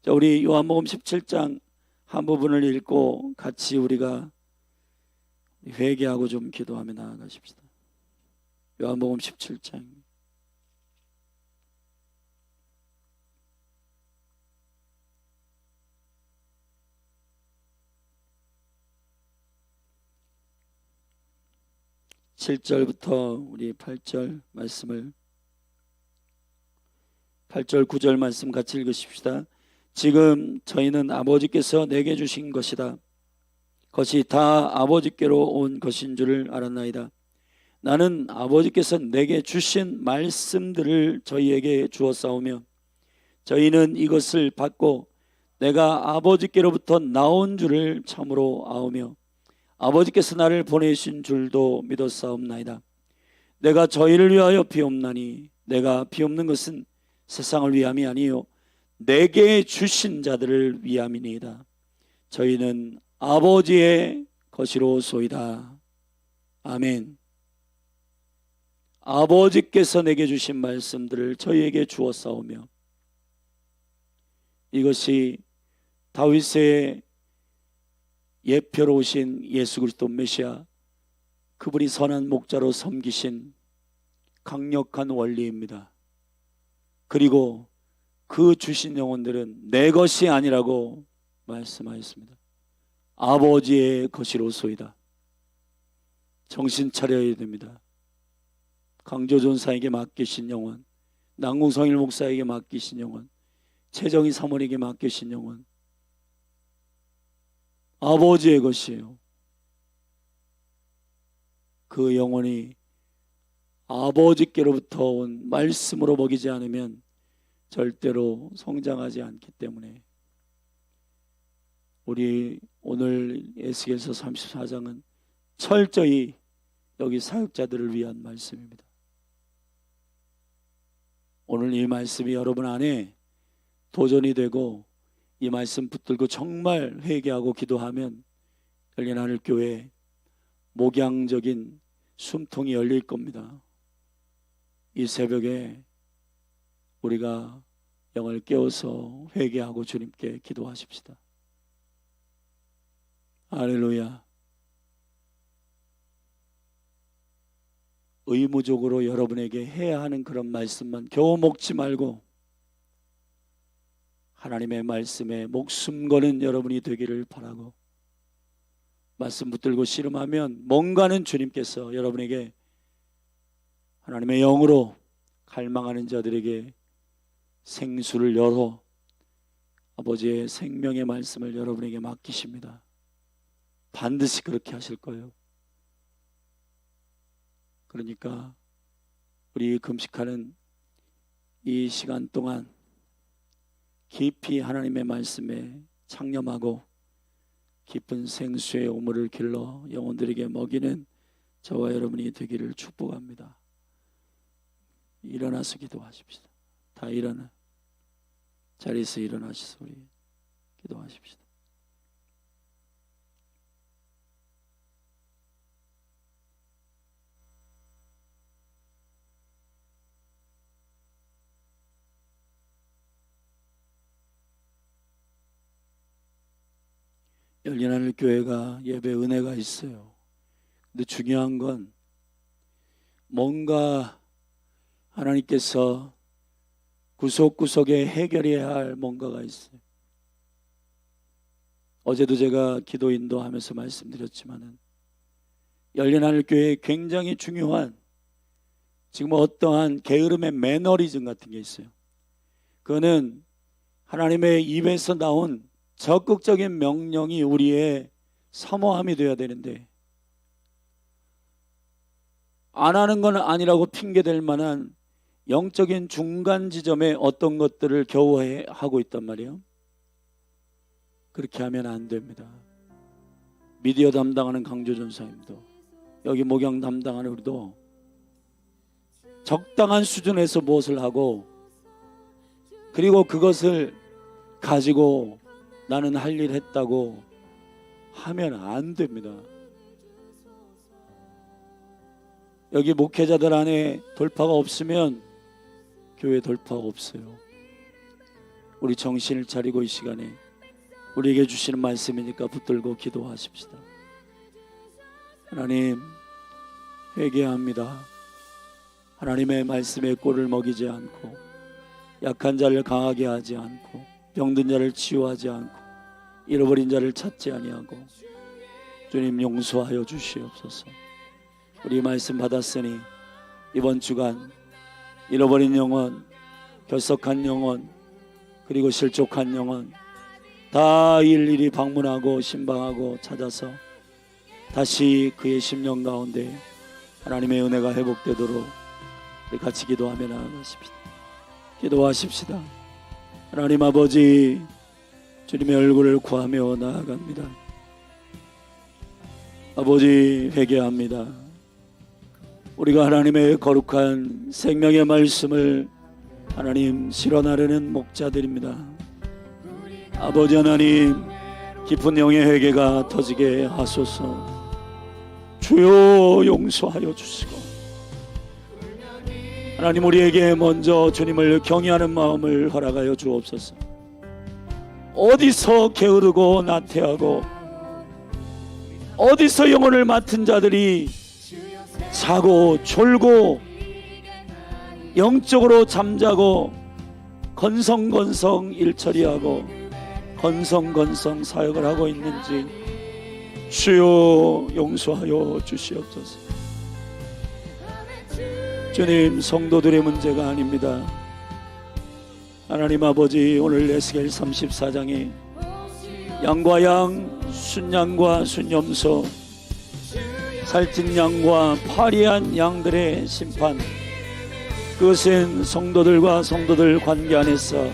자, 우리 요한복음 17장 한 부분을 읽고 같이 우리가 회개하고 좀 기도하며 나아가십시다. 요한복음 17장 7절부터 우리 8절 말씀을 8절 9절 말씀 같이 읽으십시다. 지금 저희는 아버지께서 내게 주신 것이다. 것이 다 아버지께로 온 것인 줄을 알았나이다. 나는 아버지께서 내게 주신 말씀들을 저희에게 주었사오며 저희는 이것을 받고 내가 아버지께로부터 나온 줄을 참으로 아오며 아버지께서 나를 보내신 줄도 믿었사옵나이다. 내가 저희를 위하여 비옵나니 내가 비옵는 것은 세상을 위함이 아니요 내게 주신 자들을 위함이니이다. 저희는 아버지의 것이로소이다. 아멘. 아버지께서 내게 주신 말씀들을 저희에게 주었사오며 이것이 다윗의 예표로 오신 예수 그리스도 메시아, 그분이 선한 목자로 섬기신 강력한 원리입니다. 그리고 그 주신 영혼들은 내 것이 아니라고 말씀하였습니다. 아버지의 것이로소이다. 정신 차려야 됩니다. 강조전사에게 맡기신 영혼, 남궁성일 목사에게 맡기신 영혼, 최정희 사모님에게 맡기신 영혼, 아버지의 것이에요. 그 영혼이 아버지께로부터 온 말씀으로 먹이지 않으면 절대로 성장하지 않기 때문에 우리 오늘 에스겔서 34장은 철저히 여기 사역자들을 위한 말씀입니다. 오늘 이 말씀이 여러분 안에 도전이 되고 이 말씀 붙들고 정말 회개하고 기도하면 열린 하늘 교회 목양적인 숨통이 열릴 겁니다. 이 새벽에 우리가 영을 깨워서 회개하고 주님께 기도하십시다. 할렐루야. 의무적으로 여러분에게 해야 하는 그런 말씀만 겨우 먹지 말고 하나님의 말씀에 목숨 거는 여러분이 되기를 바라고, 말씀 붙들고 씨름하면 뭔가는 주님께서 여러분에게 하나님의 영으로 갈망하는 자들에게 생수를 열어 아버지의 생명의 말씀을 여러분에게 맡기십니다. 반드시 그렇게 하실 거예요. 그러니까 우리 금식하는 이 시간 동안 깊이 하나님의 말씀에 창념하고 깊은 생수의 우물을 길러 영혼들에게 먹이는 저와 여러분이 되기를 축복합니다. 일어나서 기도하십시다. 다 일어나, 자리에서 일어나셔서 우리 기도하십시다. 열린 하늘 교회가 예배 은혜가 있어요. 근데 중요한 건 뭔가 하나님께서 구석구석에 해결해야 할 뭔가가 있어요. 어제도 제가 기도 인도하면서 말씀드렸지만은 열린 하늘 교회에 굉장히 중요한 지금 어떠한 게으름의 매너리즘 같은 게 있어요. 그거는 하나님의 입에서 나온 적극적인 명령이 우리의 사모함이 되어야 되는데 안 하는 건 아니라고 핑계댈 만한 영적인 중간 지점에 어떤 것들을 겨우 하고 있단 말이에요. 그렇게 하면 안 됩니다. 미디어 담당하는 강조 전사님도 여기 목양 담당하는 우리도 적당한 수준에서 무엇을 하고 그리고 그것을 가지고 나는 할 일 했다고 하면 안 됩니다. 여기 목회자들 안에 돌파가 없으면 교회 돌파가 없어요. 우리 정신을 차리고 이 시간에 우리에게 주시는 말씀이니까 붙들고 기도하십시다. 하나님, 회개합니다. 하나님의 말씀에 꼴을 먹이지 않고 약한 자를 강하게 하지 않고 병든 자를 치유하지 않고 잃어버린 자를 찾지 아니하고 주님 용서하여 주시옵소서. 우리 말씀 받았으니 이번 주간 잃어버린 영혼, 결석한 영혼, 그리고 실족한 영혼 다 일일이 방문하고 신방하고 찾아서 다시 그의 심령 가운데 하나님의 은혜가 회복되도록 우리 같이 기도하며 나아가십시다. 기도하십시다. 하나님 아버지, 주님의 얼굴을 구하며 나아갑니다. 아버지, 회개합니다. 우리가 하나님의 거룩한 생명의 말씀을 하나님 실현하려는 목자들입니다. 아버지 하나님, 깊은 영의 회개가 터지게 하소서. 주여 용서하여 주시고 하나님 우리에게 먼저 주님을 경외하는 마음을 허락하여 주옵소서. 어디서 게으르고 나태하고 어디서 영혼을 맡은 자들이 자고 졸고 영적으로 잠자고 건성건성 일처리하고 건성건성 사역을 하고 있는지 주여 용서하여 주시옵소서. 주님, 성도들의 문제가 아닙니다. 하나님 아버지, 오늘 에스겔 34장에 양과 양, 순양과 순염소, 살찐 양과 파리한 양들의 심판, 그것은 성도들과 성도들 관계 안에서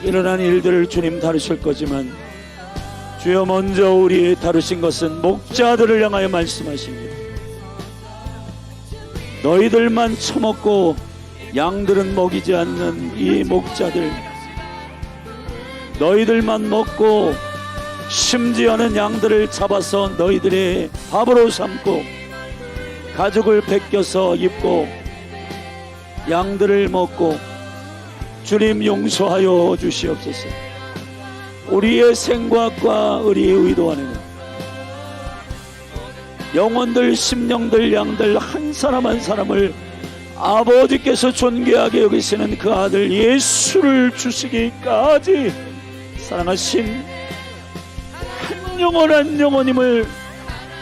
일어난 일들을 주님 다루실 거지만 주여 먼저 우리 다루신 것은 목자들을 향하여 말씀하십니다. 너희들만 처먹고 양들은 먹이지 않는 이 목자들, 너희들만 먹고 심지어는 양들을 잡아서 너희들의 밥으로 삼고 가죽을 벗겨서 입고 양들을 먹고 주님 용서하여 주시옵소서. 우리의 생각과 우리의 의도 안에는 영혼들, 심령들, 양들 한 사람 한 사람을 아버지께서 존귀하게 여기시는 그 아들 예수를 주시기까지 사랑하신 한 영혼 한 영혼임을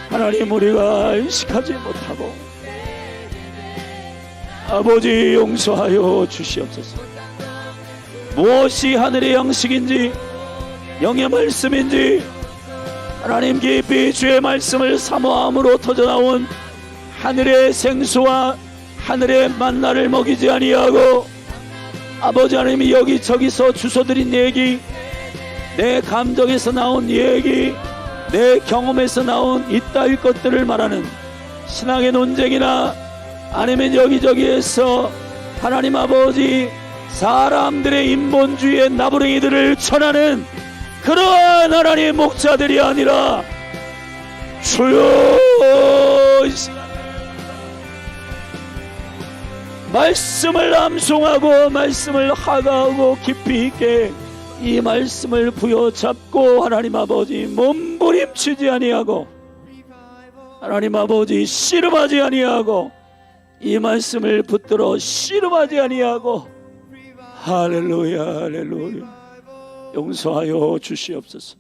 하나님 우리가 인식하지 못하고 아버지 용서하여 주시옵소서. 무엇이 하늘의 양식인지 영의 말씀인지 하나님 깊이 주의 말씀을 사모함으로 터져나온 하늘의 생수와 하늘의 만나를 먹이지 아니하고 아버지 하나님이 여기저기서 주워드린 얘기, 내 감정에서 나온 얘기, 내 경험에서 나온 이따위 것들을 말하는 신앙의 논쟁이나 아니면 여기저기에서 하나님 아버지 사람들의 인본주의의 나부랭이들을 전하는 그러한 하나님의 목자들이 아니라 주여 말씀을 암송하고 말씀을 하가하고 깊이 있게 이 말씀을 부여잡고 하나님 아버지 몸부림치지 아니하고 하나님 아버지 씨름하지 아니하고 이 말씀을 붙들어 씨름하지 아니하고 할렐루야 할렐루야 용서하여 주시옵소서.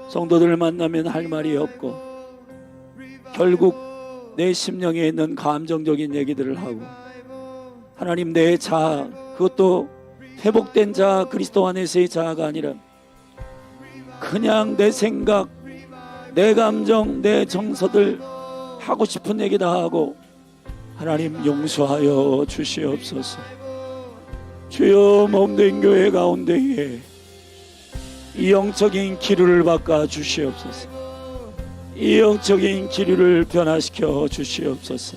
성도들을 만나면 할 말이 없고 결국 내 심령에 있는 감정적인 얘기들을 하고 하나님 내 자아, 그것도 회복된 자아, 그리스도 안에서의 자아가 아니라 그냥 내 생각, 내 감정, 내 정서들 하고 싶은 얘기 다 하고 하나님 용서하여 주시옵소서. 주여 몸된 교회 가운데에 이 영적인 기류를 바꿔 주시옵소서. 이 영적인 기류를 변화시켜 주시옵소서.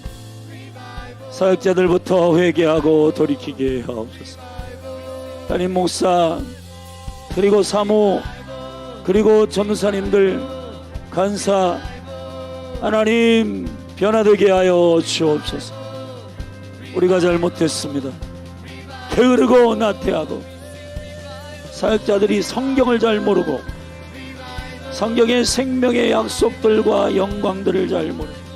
사역자들부터 회개하고 돌이키게 하옵소서. 담임 목사 그리고 사모 그리고 전도사님들 간사 하나님 변화되게 하여 주옵소서. 우리가 잘못했습니다. 게으르고 나태하고 사역자들이 성경을 잘 모르고 성경의 생명의 약속들과 영광들을 잘 모르고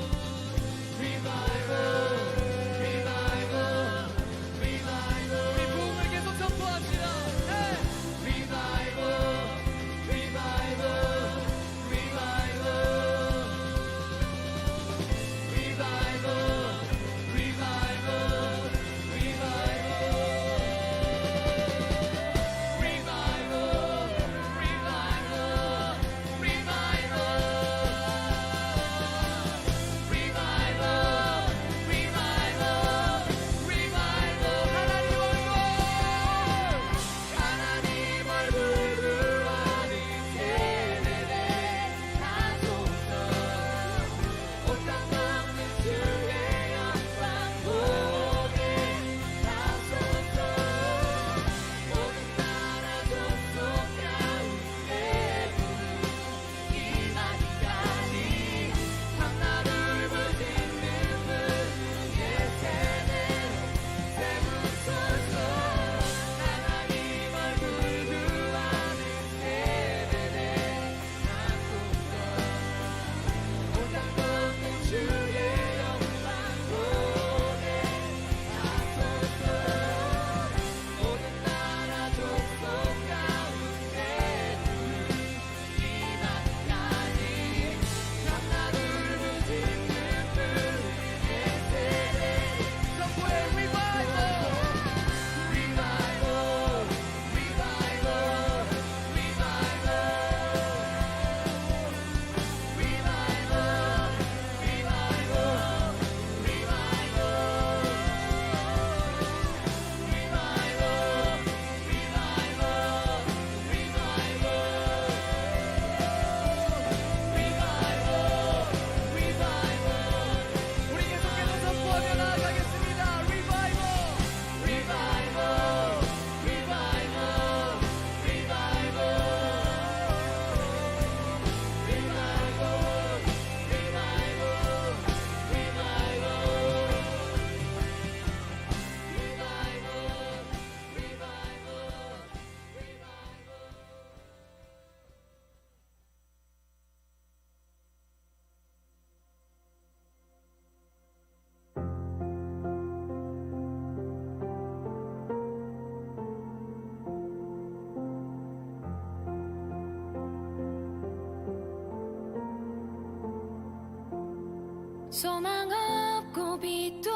소망 없고 빛도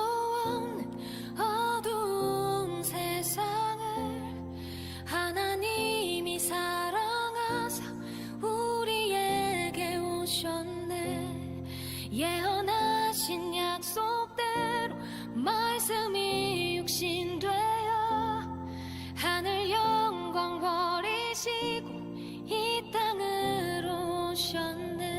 없는 어두운 세상을 하나님이 사랑하사 우리에게 오셨네. 예언하신 약속대로 말씀이 육신되어 하늘 영광 버리시고 이 땅으로 오셨네.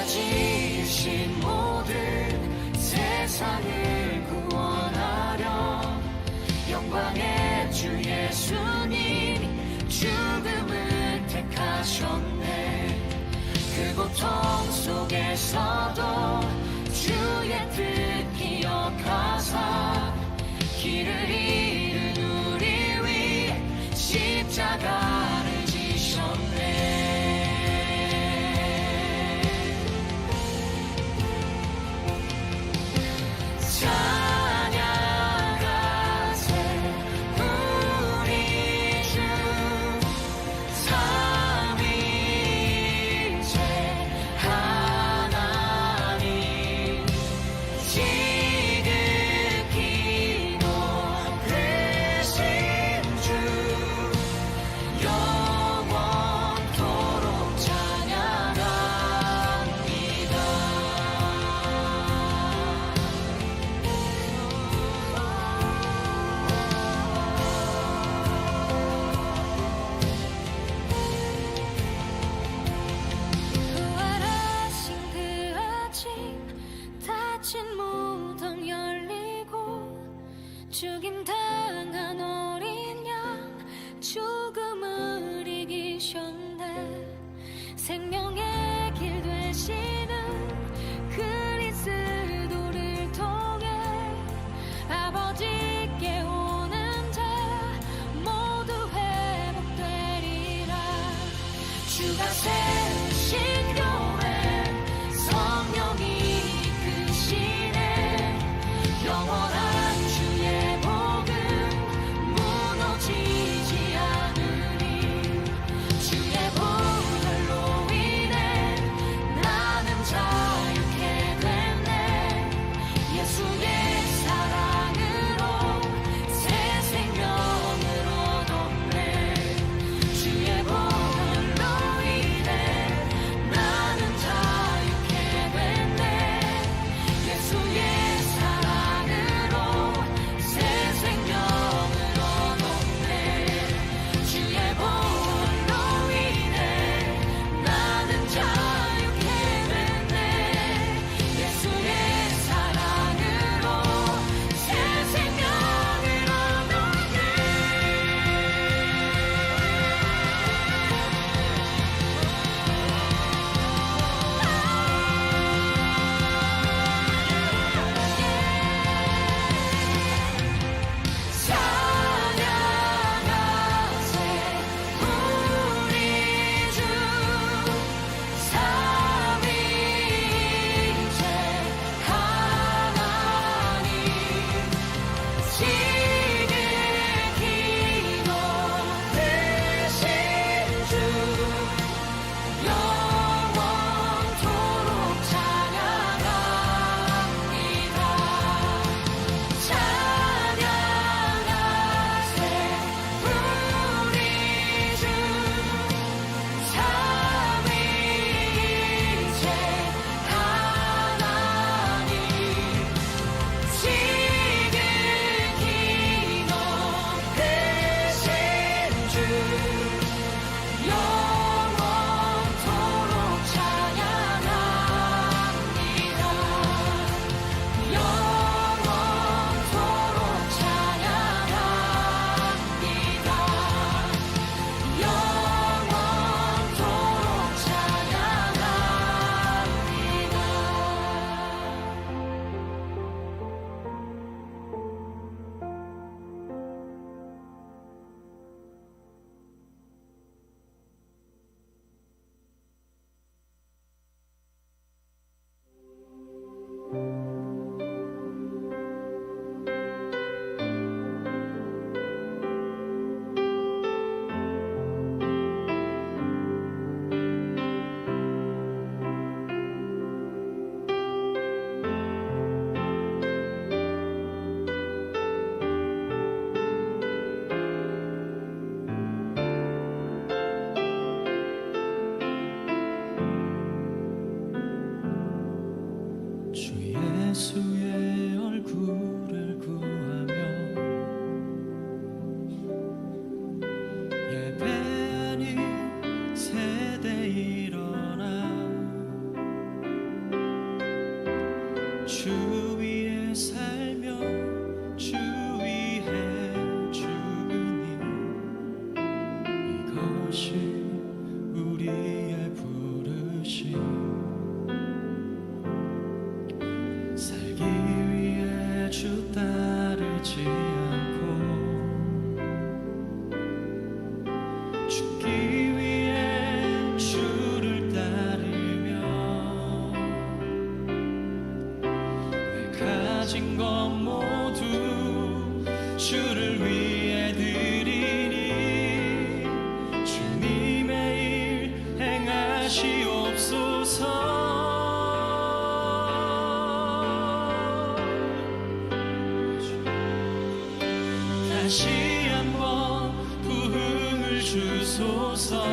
지으신 모든 세상을 구원하려 영광의 주 예수님이 죽음을 택하셨네. 그 고통 속에서도 주의 뜻 기억하사 길을 잃은 우리 위해 십자가를 지셨네. 찬양하세 우리 주 삼위일체 하나님 지극히 높으신 주 영원토록 부활하신 그 아침 닫힌 무덤 열리고 죽임당한 어린 양 죽음을 이기셨네. 생명의 길 되시는 그리스도를 통해 아버지께 오는 자 모두 회복되리라. 주가 세우신 교회 성령이 이끄시네. 영원한 주의 복음 무너지지 않으리. 주의 보혈로 인해 나는 자유케 됐네. 예수의 사랑으로 새 생명을 얻었네. 주의 보혈로 인해 하지 않고 죽기 위해 주를 따르며 내 가진 것 모두 주를 위해 드리니 주님의 일 행하시옵소서. 다시 한번 부흥을 주소서.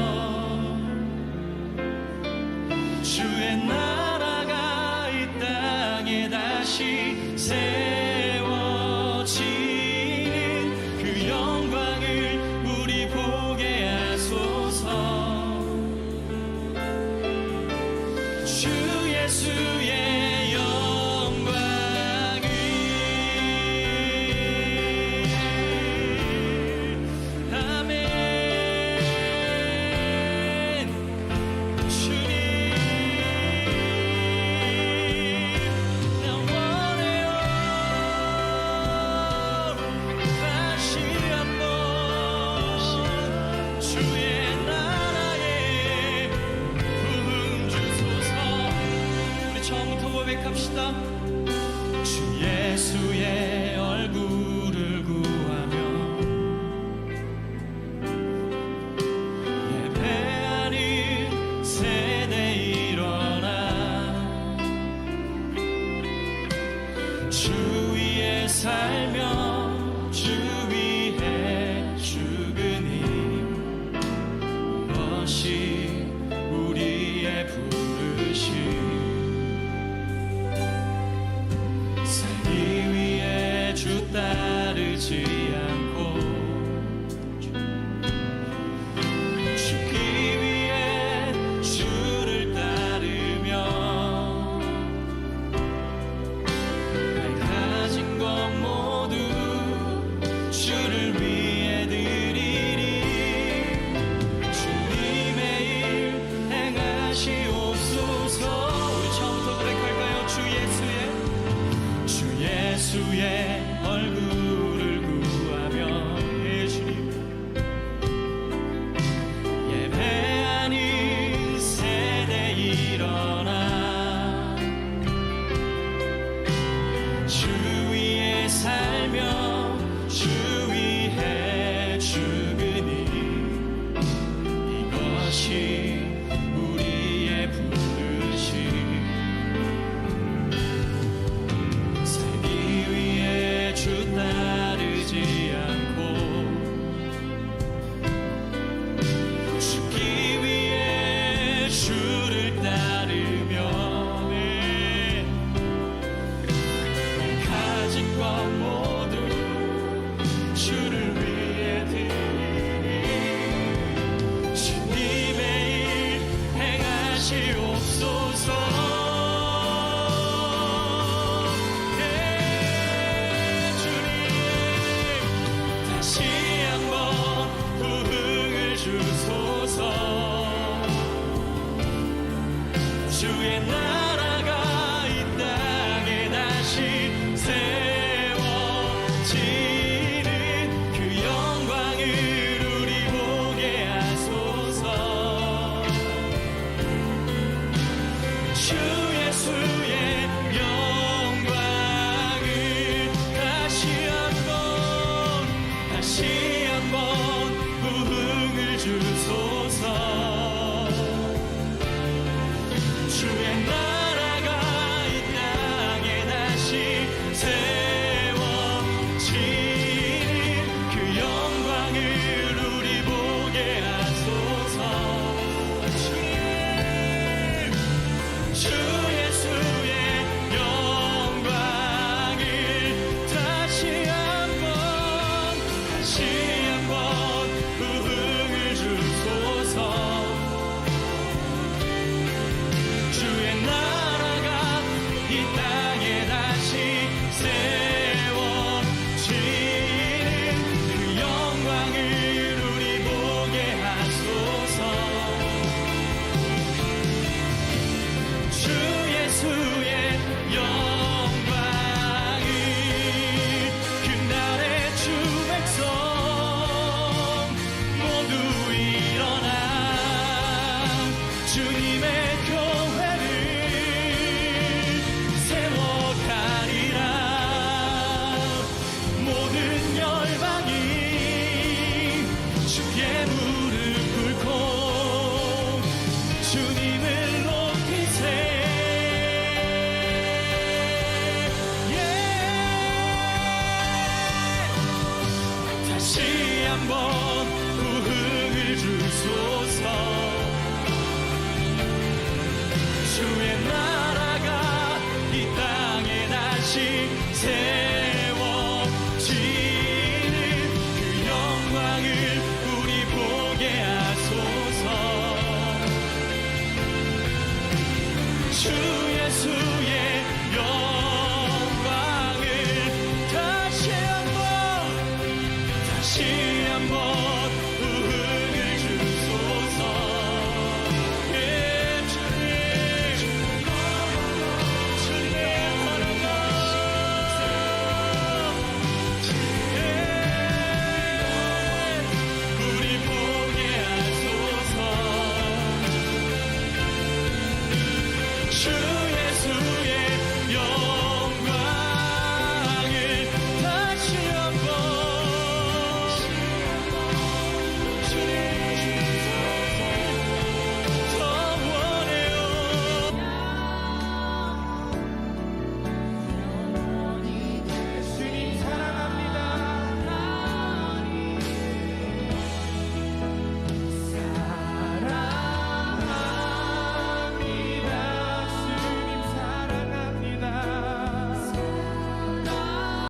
주의 나라가 이 땅에 다시 세워지는 그 영광을 우리 보게 하소서. 주 예수의 영광을 아멘. 주님 나 원해요. 다시 한번 주의 나라에 부흥 주소서. 우리 처음부터 고백합시다. 주 예수의 얼굴을 구하며 예배하는 세대 일어나 주 위에 살며 주 위에 죽으니 이것이 우리의 부르심. 살기 위해 주 따르지 않고 죽기 위해 주를 따르며 내 가진 것 모두 주를 위해 드리니 주님의 일 행하시옵소서. 우리 처음부터 고백할까요? 주 예수의 얼굴을 구하며 예수님 예배하는 세대 일어나 주 위에 살며 주 위에 죽으니 이것이 우리의 부르심. 살기 위해 주 따르지 않고 죽기 위해 주를 따르며 내 가진 것 모두 주를 위해 드리니 주님의 일 행하시옵소서. 다시 한번 부흥을 주소서. 주의 나라가 이 땅에 다시 세워지는 그 영광을 우리 보게 하소서. 주 예수의 영광을 다시 한번 부흥을 주소서. 주의 나라가 이 땅에 다시 세워지는 주께 무릎 꿇고 주님을 높이세. 다시 한번 부흥을 주소서. 주의 날